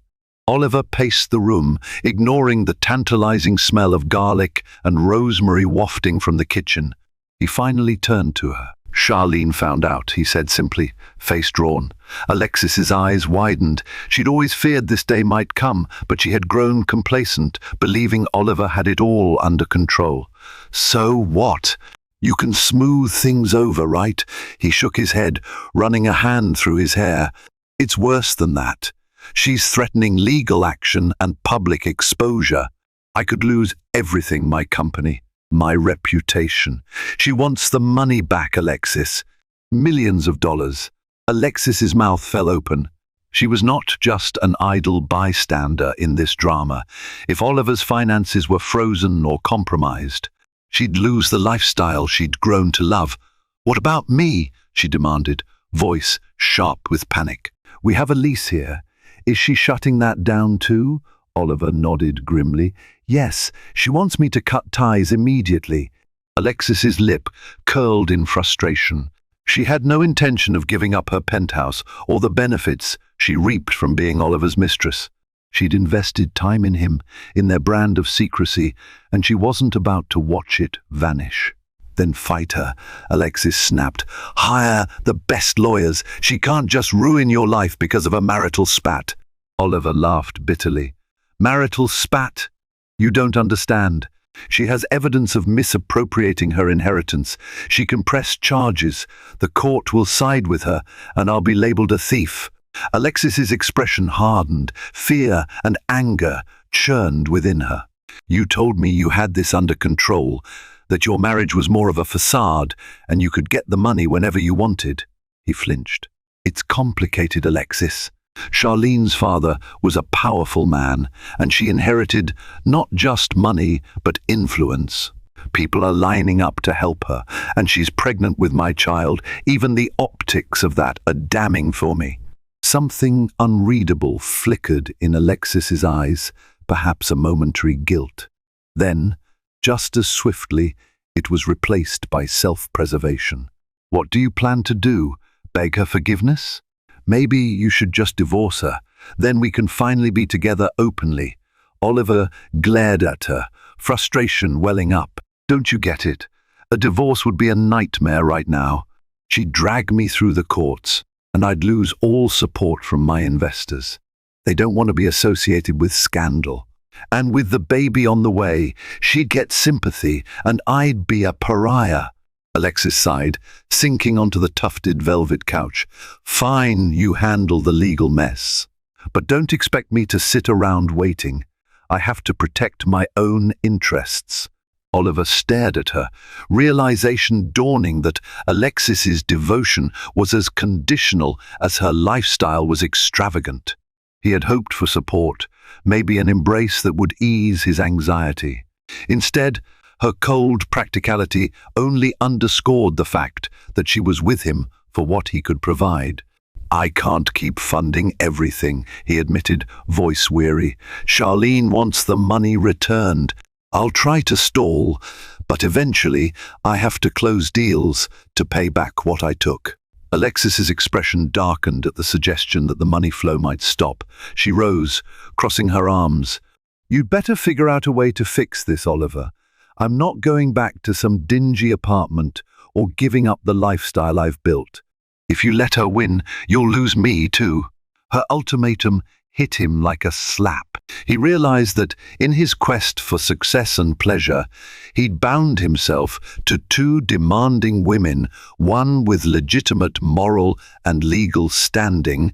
Oliver paced the room, ignoring the tantalizing smell of garlic and rosemary wafting from the kitchen. He finally turned to her. "Charlene found out," he said simply, face drawn. Alexis's eyes widened. She'd always feared this day might come, but she had grown complacent, believing Oliver had it all under control. "So what? You can smooth things over, right?" He shook his head, running a hand through his hair. "It's worse than that. She's threatening legal action and public exposure." I could lose everything, my company, my reputation. She wants the money back, Alexis. Millions of dollars. Alexis's mouth fell open. She was not just an idle bystander in this drama. If Oliver's finances were frozen or compromised, she'd lose the lifestyle she'd grown to love. "What about me?" she demanded, voice sharp with panic. "We have a lease here. Is she shutting that down too?" Oliver nodded grimly. "Yes, she wants me to cut ties immediately." Alexis's lip curled in frustration. She had no intention of giving up her penthouse or the benefits she reaped from being Oliver's mistress. She'd invested time in him, in their brand of secrecy, and she wasn't about to watch it vanish. "Then fight her," Alexis snapped. "Hire the best lawyers. She can't just ruin your life because of a marital spat." Oliver laughed bitterly. "Marital spat? You don't understand. She has evidence of misappropriating her inheritance. She can press charges. The court will side with her, and I'll be labeled a thief." Alexis's expression hardened. Fear and anger churned within her. "You told me you had this under control, that your marriage was more of a facade, and you could get the money whenever you wanted." He flinched. "It's complicated, Alexis. Charlene's father was a powerful man, and she inherited not just money, but influence. People are lining up to help her, and she's pregnant with my child. Even the optics of that are damning for me." Something unreadable flickered in Alexis's eyes, perhaps a momentary guilt. Then, just as swiftly, it was replaced by self-preservation. "What do you plan to do? Beg her forgiveness? Maybe you should just divorce her. Then we can finally be together openly." Oliver glared at her, frustration welling up. "Don't you get it? A divorce would be a nightmare right now. She'd drag me through the courts, and I'd lose all support from my investors. They don't want to be associated with scandal. And with the baby on the way, she'd get sympathy, and I'd be a pariah." Alexis sighed, sinking onto the tufted velvet couch. "Fine, you handle the legal mess. But don't expect me to sit around waiting. I have to protect my own interests." Oliver stared at her, realization dawning that Alexis's devotion was as conditional as her lifestyle was extravagant. He had hoped for support, maybe an embrace that would ease his anxiety. Instead, her cold practicality only underscored the fact that she was with him for what he could provide. "I can't keep funding everything," he admitted, voice weary. "Charlene wants the money returned. I'll try to stall, but eventually I have to close deals to pay back what I took." Alexis's expression darkened at the suggestion that the money flow might stop. She rose, crossing her arms. "You'd better figure out a way to fix this, Oliver. I'm not going back to some dingy apartment or giving up the lifestyle I've built. If you let her win, you'll lose me too." Her ultimatum hit him like a slap. He realized that in his quest for success and pleasure, he'd bound himself to two demanding women, one with legitimate moral and legal standing,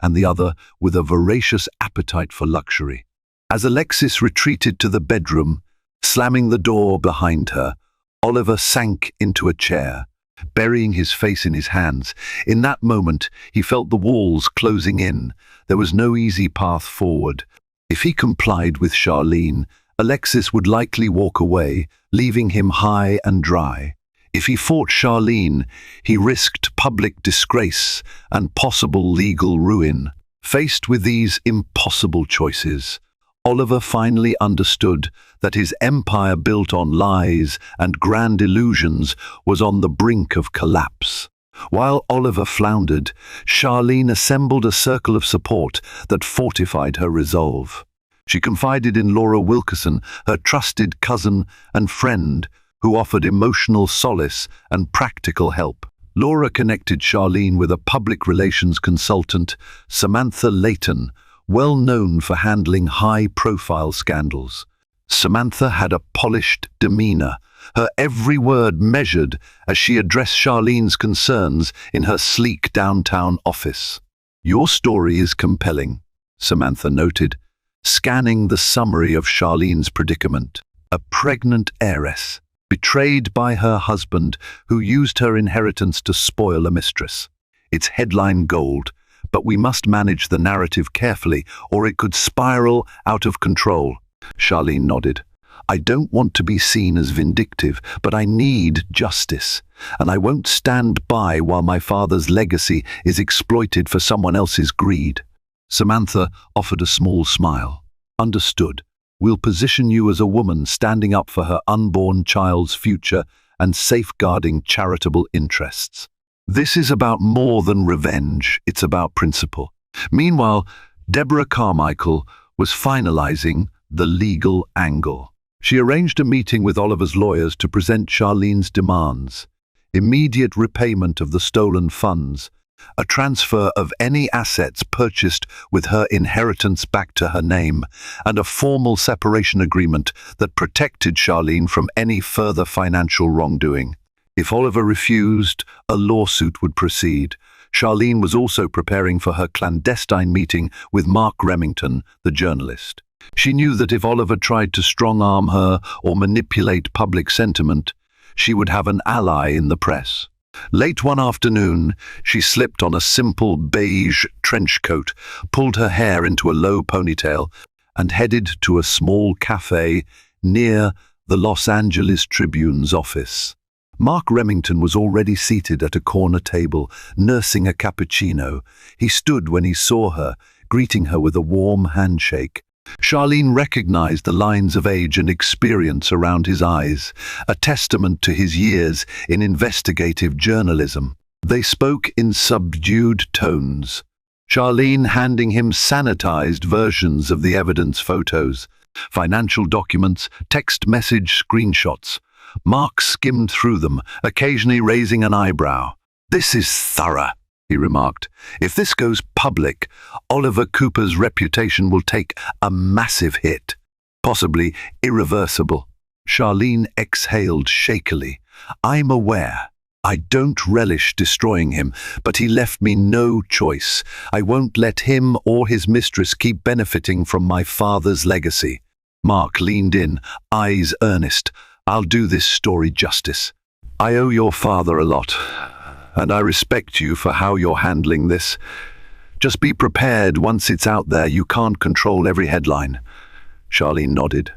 and the other with a voracious appetite for luxury. As Alexis retreated to the bedroom, slamming the door behind her, Oliver sank into a chair, burying his face in his hands. In that moment, he felt the walls closing in. There was no easy path forward. If he complied with Charlene, Alexis would likely walk away, leaving him high and dry. If he fought Charlene, he risked public disgrace and possible legal ruin. Faced with these impossible choices, Oliver finally understood that his empire built on lies and grand illusions was on the brink of collapse. While Oliver floundered, Charlene assembled a circle of support that fortified her resolve. She confided in Laura Wilkerson, her trusted cousin and friend, who offered emotional solace and practical help. Laura connected Charlene with a public relations consultant, Samantha Layton, well known for handling high-profile scandals. Samantha had a polished demeanor, her every word measured as she addressed Charlene's concerns in her sleek downtown office. "Your story is compelling," Samantha noted, scanning the summary of Charlene's predicament. A pregnant heiress, betrayed by her husband, who used her inheritance to spoil a mistress. It's headline gold, but we must manage the narrative carefully, or it could spiral out of control. Charlene nodded. I don't want to be seen as vindictive, but I need justice, and I won't stand by while my father's legacy is exploited for someone else's greed. Samantha offered a small smile. Understood. We'll position you as a woman standing up for her unborn child's future and safeguarding charitable interests. This is about more than revenge, it's about principle. Meanwhile, Deborah Carmichael was finalizing the legal angle. She arranged a meeting with Oliver's lawyers to present Charlene's demands: immediate repayment of the stolen funds, a transfer of any assets purchased with her inheritance back to her name, and a formal separation agreement that protected Charlene from any further financial wrongdoing. If Oliver refused, a lawsuit would proceed. Charlene was also preparing for her clandestine meeting with Mark Remington, the journalist. She knew that if Oliver tried to strong-arm her or manipulate public sentiment, she would have an ally in the press. Late one afternoon, she slipped on a simple beige trench coat, pulled her hair into a low ponytail, and headed to a small cafe near the Los Angeles Tribune's office. Mark Remington was already seated at a corner table, nursing a cappuccino. He stood when he saw her, greeting her with a warm handshake. Charlene recognized the lines of age and experience around his eyes, a testament to his years in investigative journalism. They spoke in subdued tones, Charlene handing him sanitized versions of the evidence photos, financial documents, text message screenshots. Mark skimmed through them, occasionally raising an eyebrow. "This is thorough," he remarked. "If this goes public, Oliver Cooper's reputation will take a massive hit, possibly irreversible." Charlene exhaled shakily. "I'm aware. I don't relish destroying him, but he left me no choice. I won't let him or his mistress keep benefiting from my father's legacy." Mark leaned in, eyes earnest. "I'll do this story justice. I owe your father a lot, and I respect you for how you're handling this. Just be prepared. Once it's out there, you can't control every headline." Charlene nodded.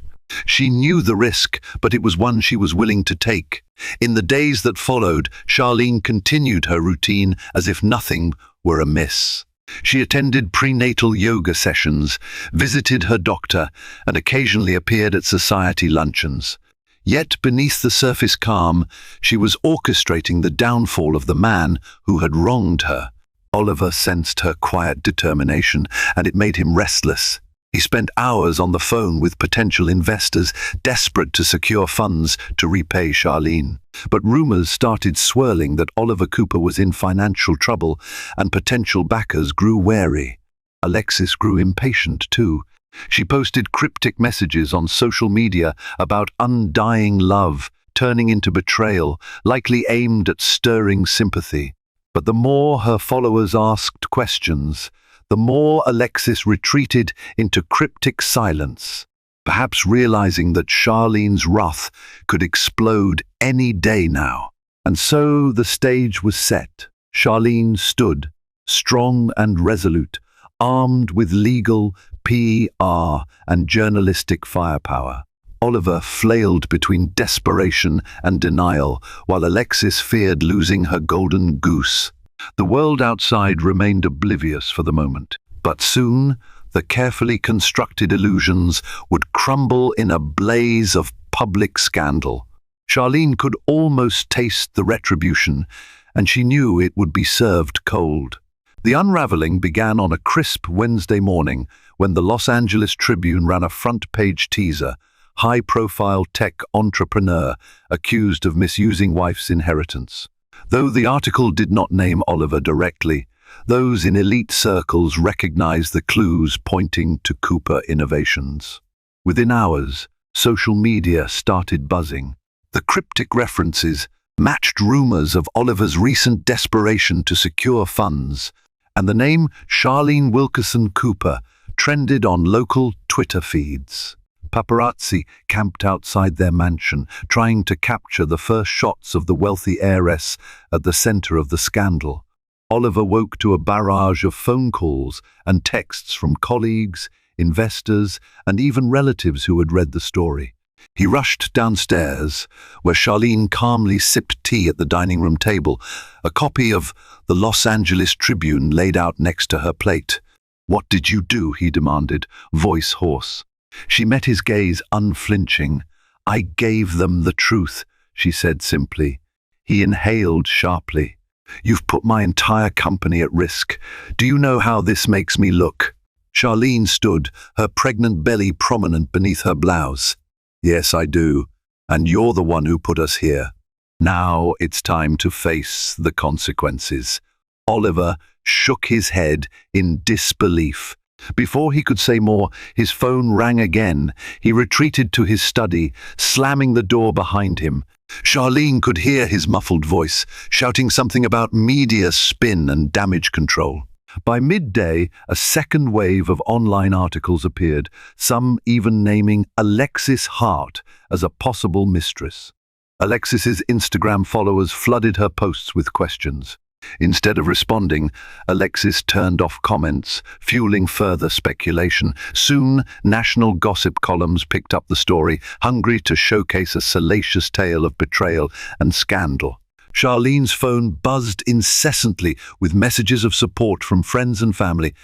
She knew the risk, but it was one she was willing to take. In the days that followed, Charlene continued her routine as if nothing were amiss. She attended prenatal yoga sessions, visited her doctor, and occasionally appeared at society luncheons. Yet beneath the surface calm, she was orchestrating the downfall of the man who had wronged her. Oliver sensed her quiet determination, and it made him restless. He spent hours on the phone with potential investors, desperate to secure funds to repay Charlene. But rumors started swirling that Oliver Cooper was in financial trouble, and potential backers grew wary. Alexis grew impatient too. She posted cryptic messages on social media about undying love, turning into betrayal, likely aimed at stirring sympathy. But the more her followers asked questions, the more Alexis retreated into cryptic silence, perhaps realizing that Charlene's wrath could explode any day now. And so the stage was set. Charlene stood, strong and resolute, armed with legal, PR, and journalistic firepower. Oliver flailed between desperation and denial, while Alexis feared losing her golden goose. The world outside remained oblivious for the moment, but soon the carefully constructed illusions would crumble in a blaze of public scandal. Charlene could almost taste the retribution, and she knew it would be served cold. The unraveling began on a crisp Wednesday morning when the Los Angeles Tribune ran a front-page teaser: high-profile tech entrepreneur accused of misusing wife's inheritance. Though the article did not name Oliver directly, those in elite circles recognized the clues pointing to Cooper innovations. Within hours, social media started buzzing. The cryptic references matched rumors of Oliver's recent desperation to secure funds, and the name Charlene Wilkerson Cooper trended on local Twitter feeds. Paparazzi camped outside their mansion, trying to capture the first shots of the wealthy heiress at the center of the scandal. Oliver woke to a barrage of phone calls and texts from colleagues, investors, and even relatives who had read the story. He rushed downstairs, where Charlene calmly sipped tea at the dining room table, a copy of the Los Angeles Tribune laid out next to her plate. "What did you do?" he demanded, voice hoarse. She met his gaze unflinching. "I gave them the truth," she said simply. He inhaled sharply. "You've put my entire company at risk. Do you know how this makes me look?" Charlene stood, her pregnant belly prominent beneath her blouse. "Yes, I do. And you're the one who put us here. Now it's time to face the consequences." Oliver shook his head in disbelief. Before he could say more, his phone rang again. He retreated to his study, slamming the door behind him. Charlene could hear his muffled voice, shouting something about media spin and damage control. By midday, a second wave of online articles appeared, some even naming Alexis Hart as a possible mistress. Alexis's Instagram followers flooded her posts with questions. Instead of responding, Alexis turned off comments, fueling further speculation. Soon, national gossip columns picked up the story, hungry to showcase a salacious tale of betrayal and scandal. Charlene's phone buzzed incessantly with messages of support from friends and family,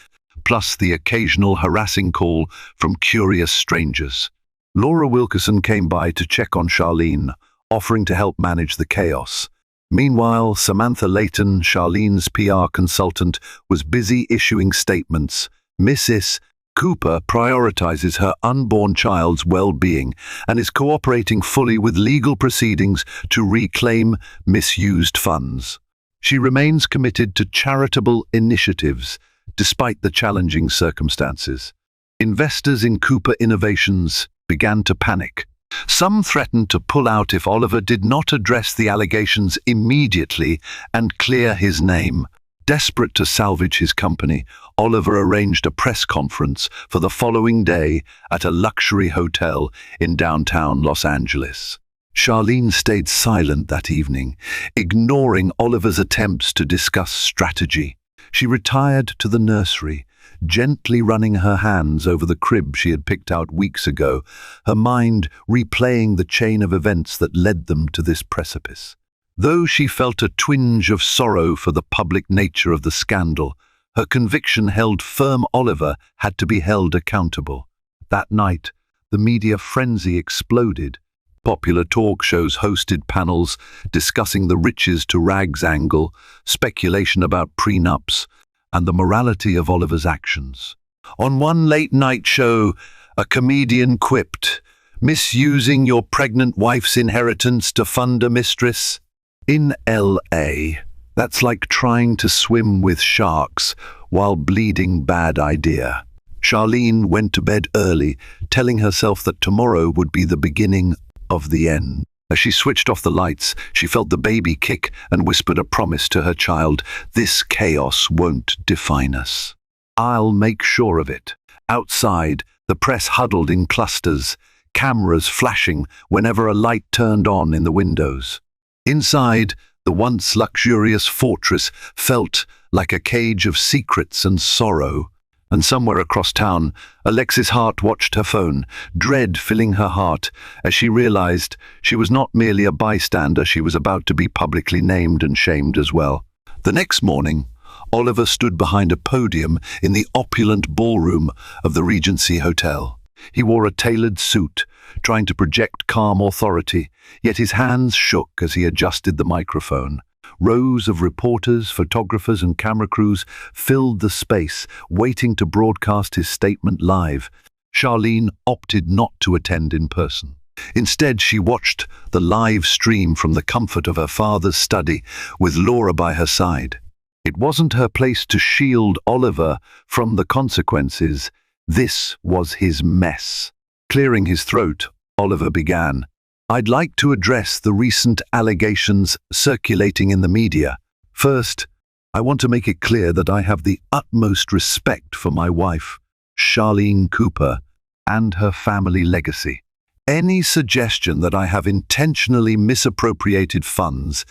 plus the occasional harassing call from curious strangers. Laura Wilkerson came by to check on Charlene, offering to help manage the chaos. Meanwhile, Samantha Layton, Charlene's PR consultant, was busy issuing statements. Mrs. Cooper prioritizes her unborn child's well-being and is cooperating fully with legal proceedings to reclaim misused funds. She remains committed to charitable initiatives, despite the challenging circumstances. Investors in Cooper Innovations began to panic. Some threatened to pull out if Oliver did not address the allegations immediately and clear his name. Desperate to salvage his company, Oliver arranged a press conference for the following day at a luxury hotel in downtown Los Angeles. Charlene stayed silent that evening, ignoring Oliver's attempts to discuss strategy. She retired to the nursery, gently running her hands over the crib she had picked out weeks ago, her mind replaying the chain of events that led them to this precipice. Though she felt a twinge of sorrow for the public nature of the scandal, her conviction held firm Oliver had to be held accountable. That night, the media frenzy exploded. Popular talk shows hosted panels discussing the riches to rags angle, speculation about prenups, and the morality of Oliver's actions. On one late-night show, a comedian quipped, "Misusing your pregnant wife's inheritance to fund a mistress? In LA, that's like trying to swim with sharks while bleeding. Bad idea." Charlene went to bed early, telling herself that tomorrow would be the beginning of the end. As she switched off the lights, she felt the baby kick and whispered a promise to her child, "This chaos won't define us. I'll make sure of it." Outside, the press huddled in clusters, cameras flashing whenever a light turned on in the windows. Inside, the once luxurious fortress felt like a cage of secrets and sorrow. And somewhere across town, Alexis Hart watched her phone, dread filling her heart as she realized she was not merely a bystander, she was about to be publicly named and shamed as well. The next morning, Oliver stood behind a podium in the opulent ballroom of the Regency Hotel. He wore a tailored suit, trying to project calm authority, yet his hands shook as he adjusted the microphone. Rows of reporters, photographers, and camera crews filled the space, waiting to broadcast his statement live. Charlene opted not to attend in person. Instead, she watched the live stream from the comfort of her father's study, with Laura by her side. It wasn't her place to shield Oliver from the consequences. This was his mess. Clearing his throat, Oliver began, "I'd like to address the recent allegations circulating in the media. First, I want to make it clear that I have the utmost respect for my wife. Charlene Cooper, and her family legacy. Any suggestion that I have intentionally misappropriated funds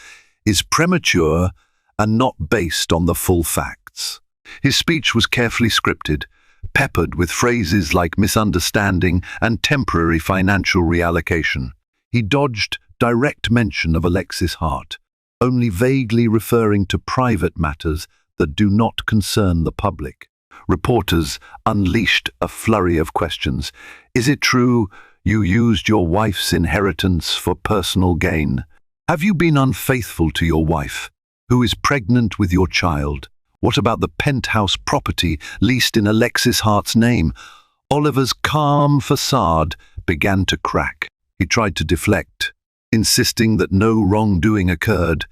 is premature and not based on the full facts. His speech was carefully scripted, peppered with phrases like misunderstanding and temporary financial reallocation. He dodged direct mention of Alexis Hart, only vaguely referring to private matters that do not concern the public. Reporters unleashed a flurry of questions. Is it true you used your wife's inheritance for personal gain? Have you been unfaithful to your wife, who is pregnant with your child? What about the penthouse property leased in Alexis Hart's name? Oliver's calm facade began to crack. He tried to deflect, insisting that no wrongdoing occurred,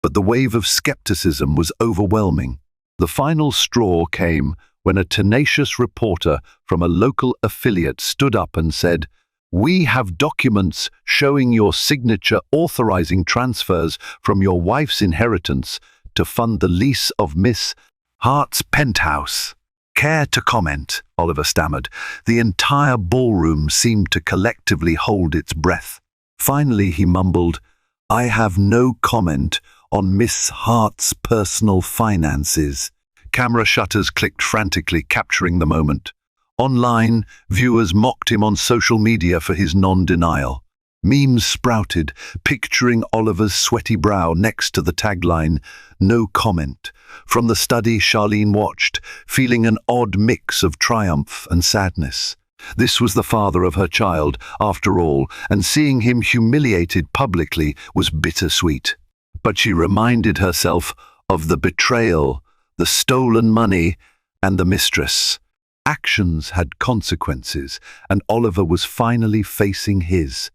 but the wave of skepticism was overwhelming. The final straw came when a tenacious reporter from a local affiliate stood up and said, "We have documents showing your signature authorizing transfers from your wife's inheritance to fund the lease of Miss Hart's penthouse." "Care to comment?" Oliver stammered. The entire ballroom seemed to collectively hold its breath. Finally he mumbled, "I have no comment on Miss Hart's personal finances." Camera shutters clicked frantically, capturing the moment. Online, viewers mocked him on social media for his non-denial. Memes sprouted, picturing Oliver's sweaty brow next to the tagline, "No comment." From the study, Charlene watched, feeling an odd mix of triumph and sadness. This was the father of her child, after all, and seeing him humiliated publicly was bittersweet. But she reminded herself of the betrayal, the stolen money, and the mistress. Actions had consequences, and Oliver was finally facing his.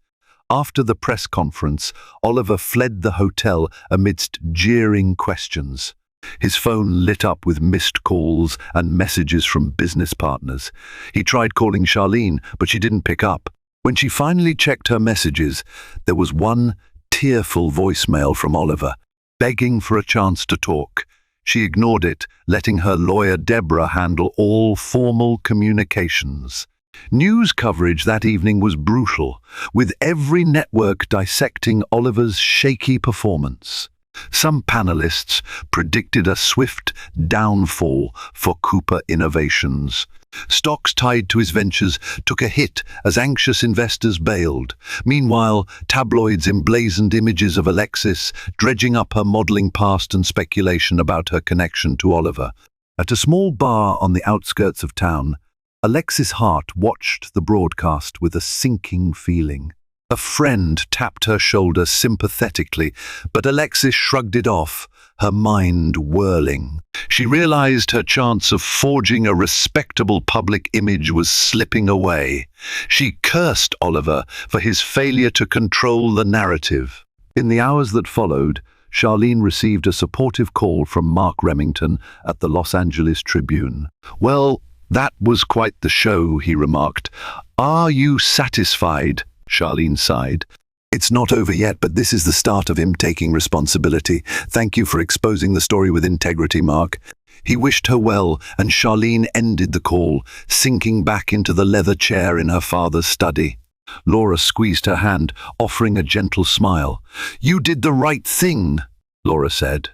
After the press conference, Oliver fled the hotel amidst jeering questions. His phone lit up with missed calls and messages from business partners. He tried calling Charlene, but she didn't pick up. When she finally checked her messages, there was one tearful voicemail from Oliver, begging for a chance to talk. She ignored it, letting her lawyer Deborah handle all formal communications. News coverage that evening was brutal, with every network dissecting Oliver's shaky performance. Some panelists predicted a swift downfall for Cooper Innovations. Stocks tied to his ventures took a hit as anxious investors bailed. Meanwhile, tabloids emblazoned images of Alexis, dredging up her modeling past and speculation about her connection to Oliver. At a small bar on the outskirts of town, Alexis Hart watched the broadcast with a sinking feeling. A friend tapped her shoulder sympathetically, but Alexis shrugged it off, her mind whirling. She realized her chance of forging a respectable public image was slipping away. She cursed Oliver for his failure to control the narrative. In the hours that followed, Charlene received a supportive call from Mark Remington at the Los Angeles Tribune. "Well, that was quite the show," he remarked. "Are you satisfied?" Charlene sighed. "It's not over yet, but this is the start of him taking responsibility. Thank you for exposing the story with integrity, Mark." He wished her well, and Charlene ended the call, sinking back into the leather chair in her father's study. Laura squeezed her hand, offering a gentle smile. "You did the right thing," Laura said.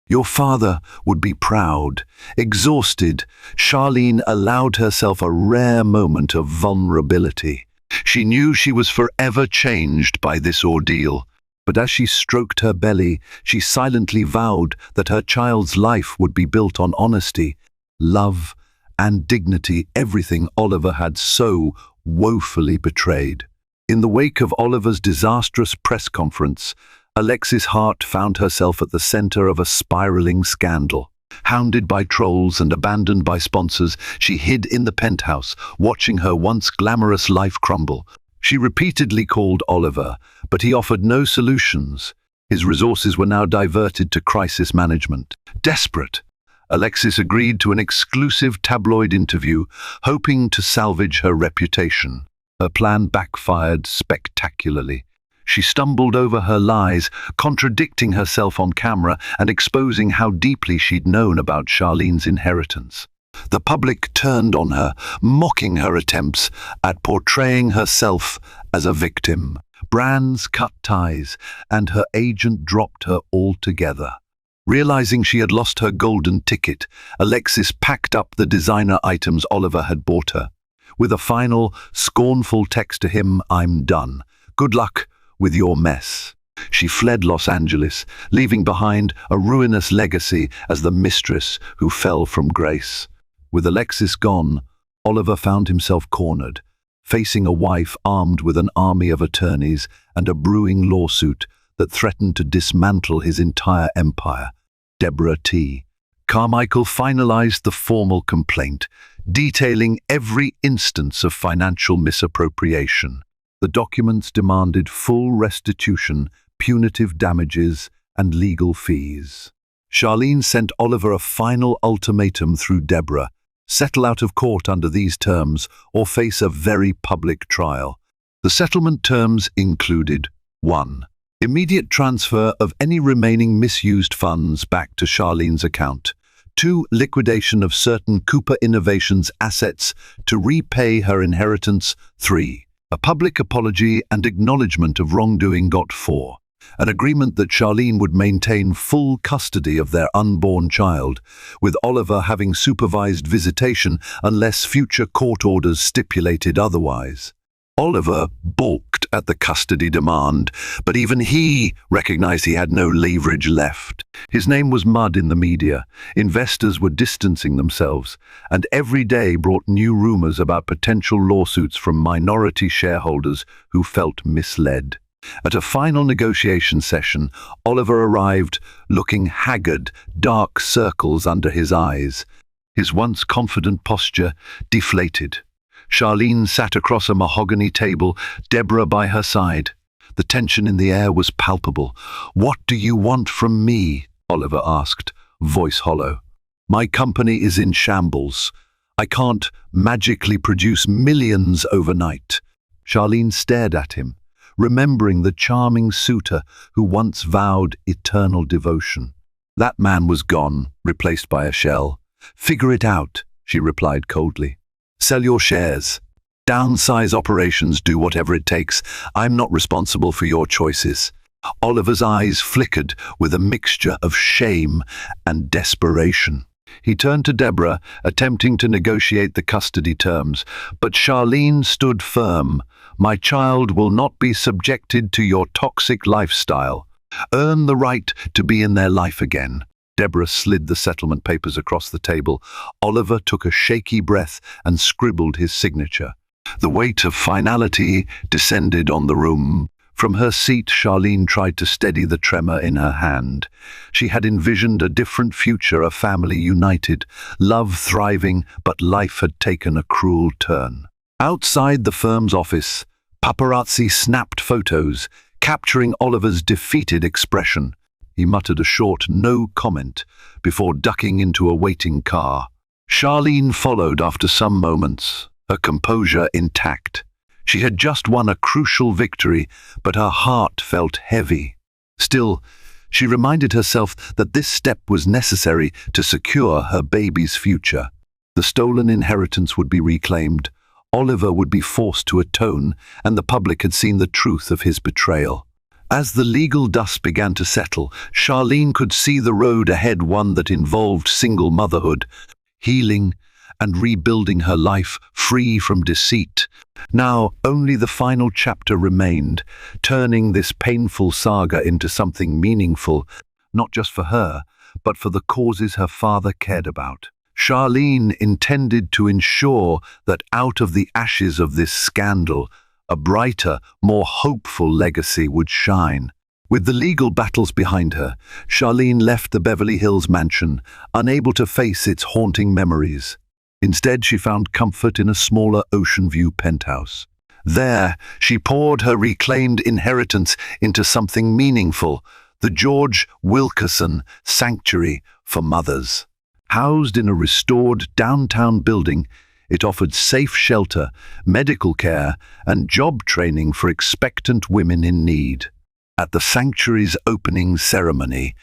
"Your father would be proud." Exhausted, Charlene allowed herself a rare moment of vulnerability. She knew she was forever changed by this ordeal, but as she stroked her belly, she silently vowed that her child's life would be built on honesty, love, and dignity, everything Oliver had so woefully betrayed. In the wake of Oliver's disastrous press conference, Alexis Hart found herself at the center of a spiraling scandal. Hounded by trolls and abandoned by sponsors, she hid in the penthouse, watching her once glamorous life crumble. She repeatedly called Oliver, but he offered no solutions. His resources were now diverted to crisis management. Desperate, Alexis agreed to an exclusive tabloid interview, hoping to salvage her reputation. Her plan backfired spectacularly. She stumbled over her lies, contradicting herself on camera and exposing how deeply she'd known about Charlene's inheritance. The public turned on her, mocking her attempts at portraying herself as a victim. Brands cut ties, and her agent dropped her altogether. Realizing she had lost her golden ticket, Alexis packed up the designer items Oliver had bought her. With a final, scornful text to him, "I'm done. Good luck with your mess." She fled Los Angeles, leaving behind a ruinous legacy as the mistress who fell from grace. With Alexis gone, Oliver found himself cornered, facing a wife armed with an army of attorneys and a brewing lawsuit that threatened to dismantle his entire empire. Deborah T. Carmichael finalized the formal complaint, detailing every instance of financial misappropriation. The documents demanded full restitution, punitive damages, and legal fees. Charlene sent Oliver a final ultimatum through Deborah: settle out of court under these terms or face a very public trial. The settlement terms included: 1. Immediate transfer of any remaining misused funds back to Charlene's account. 2. Liquidation of certain Cooper Innovations assets to repay her inheritance. 3. A public apology and acknowledgement of wrongdoing. 4. An agreement that Charlene would maintain full custody of their unborn child, with Oliver having supervised visitation unless future court orders stipulated otherwise. Oliver balked at the custody demand, but even he recognized he had no leverage left. His name was mud in the media, investors were distancing themselves, and every day brought new rumors about potential lawsuits from minority shareholders who felt misled. At a final negotiation session, Oliver arrived looking haggard, dark circles under his eyes, his once confident posture deflated. Charlene sat across a mahogany table, Deborah by her side. The tension in the air was palpable. "What do you want from me?" Oliver asked, voice hollow. "My company is in shambles. I can't magically produce millions overnight." Charlene stared at him, remembering the charming suitor who once vowed eternal devotion. That man was gone, replaced by a shell. "Figure it out," she replied coldly. "Sell your shares. Downsize operations, do whatever it takes. I'm not responsible for your choices." Oliver's eyes flickered with a mixture of shame and desperation. He turned to Deborah, attempting to negotiate the custody terms, but Charlene stood firm. "My child will not be subjected to your toxic lifestyle. Earn the right to be in their life again." Deborah slid the settlement papers across the table. Oliver took a shaky breath and scribbled his signature. The weight of finality descended on the room. From her seat, Charlene tried to steady the tremor in her hand. She had envisioned a different future, a family united, love thriving, but life had taken a cruel turn. Outside the firm's office, paparazzi snapped photos, capturing Oliver's defeated expression. He muttered a short no comment before ducking into a waiting car. Charlene followed after some moments, her composure intact. She had just won a crucial victory, but her heart felt heavy. Still, she reminded herself that this step was necessary to secure her baby's future. The stolen inheritance would be reclaimed, Oliver would be forced to atone, and the public had seen the truth of his betrayal. As the legal dust began to settle, Charlene could see the road ahead, one that involved single motherhood, healing, and rebuilding her life free from deceit. Now, only the final chapter remained, turning this painful saga into something meaningful, not just for her, but for the causes her father cared about. Charlene intended to ensure that out of the ashes of this scandal, a brighter, more hopeful legacy would shine. With the legal battles behind her, Charlene left the Beverly Hills mansion, unable to face its haunting memories. Instead, she found comfort in a smaller Ocean View penthouse. There, she poured her reclaimed inheritance into something meaningful, the George Wilkerson Sanctuary for Mothers. Housed in a restored downtown building, it offered safe shelter, medical care, and job training for expectant women in need. At the sanctuary's opening ceremony,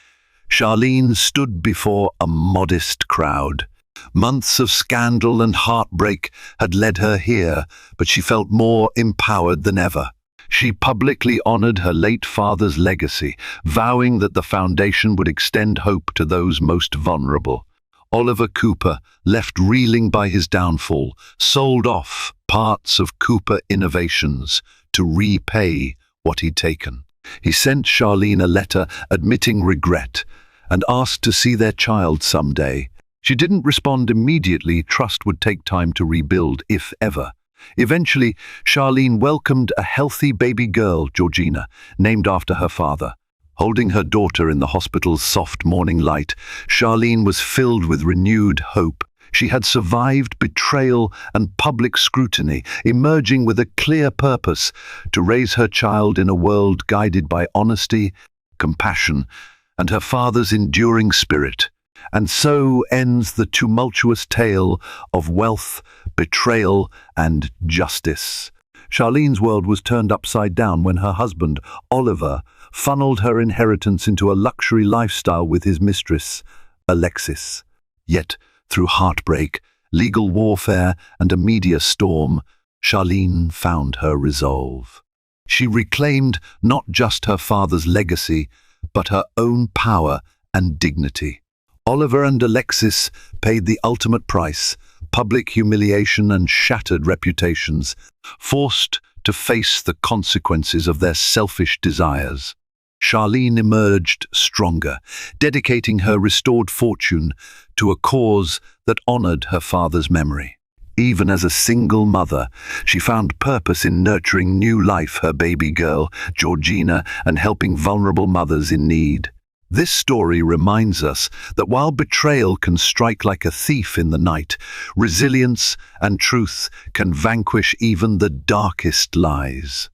Charlene stood before a modest crowd. Months of scandal and heartbreak had led her here, but she felt more empowered than ever. She publicly honored her late father's legacy, vowing that the foundation would extend hope to those most vulnerable. Oliver Cooper, left reeling by his downfall, sold off parts of Cooper Innovations to repay what he'd taken. He sent Charlene a letter admitting regret and asked to see their child someday. She didn't respond immediately. Trust would take time to rebuild, if ever. Eventually, Charlene welcomed a healthy baby girl, Georgina, named after her father. Holding her daughter in the hospital's soft morning light, Charlene was filled with renewed hope. She had survived betrayal and public scrutiny, emerging with a clear purpose to raise her child in a world guided by honesty, compassion, and her father's enduring spirit. And so ends the tumultuous tale of wealth, betrayal, and justice. Charlene's world was turned upside down when her husband, Oliver, funneled her inheritance into a luxury lifestyle with his mistress, Alexis. Yet, through heartbreak, legal warfare, and a media storm, Charlene found her resolve. She reclaimed not just her father's legacy, but her own power and dignity. Oliver and Alexis paid the ultimate price, public humiliation and shattered reputations, forced to face the consequences of their selfish desires. Charlene emerged stronger, dedicating her restored fortune to a cause that honored her father's memory. Even as a single mother, she found purpose in nurturing new life, her baby girl, Georgina, and helping vulnerable mothers in need. This story reminds us that while betrayal can strike like a thief in the night, resilience and truth can vanquish even the darkest lies.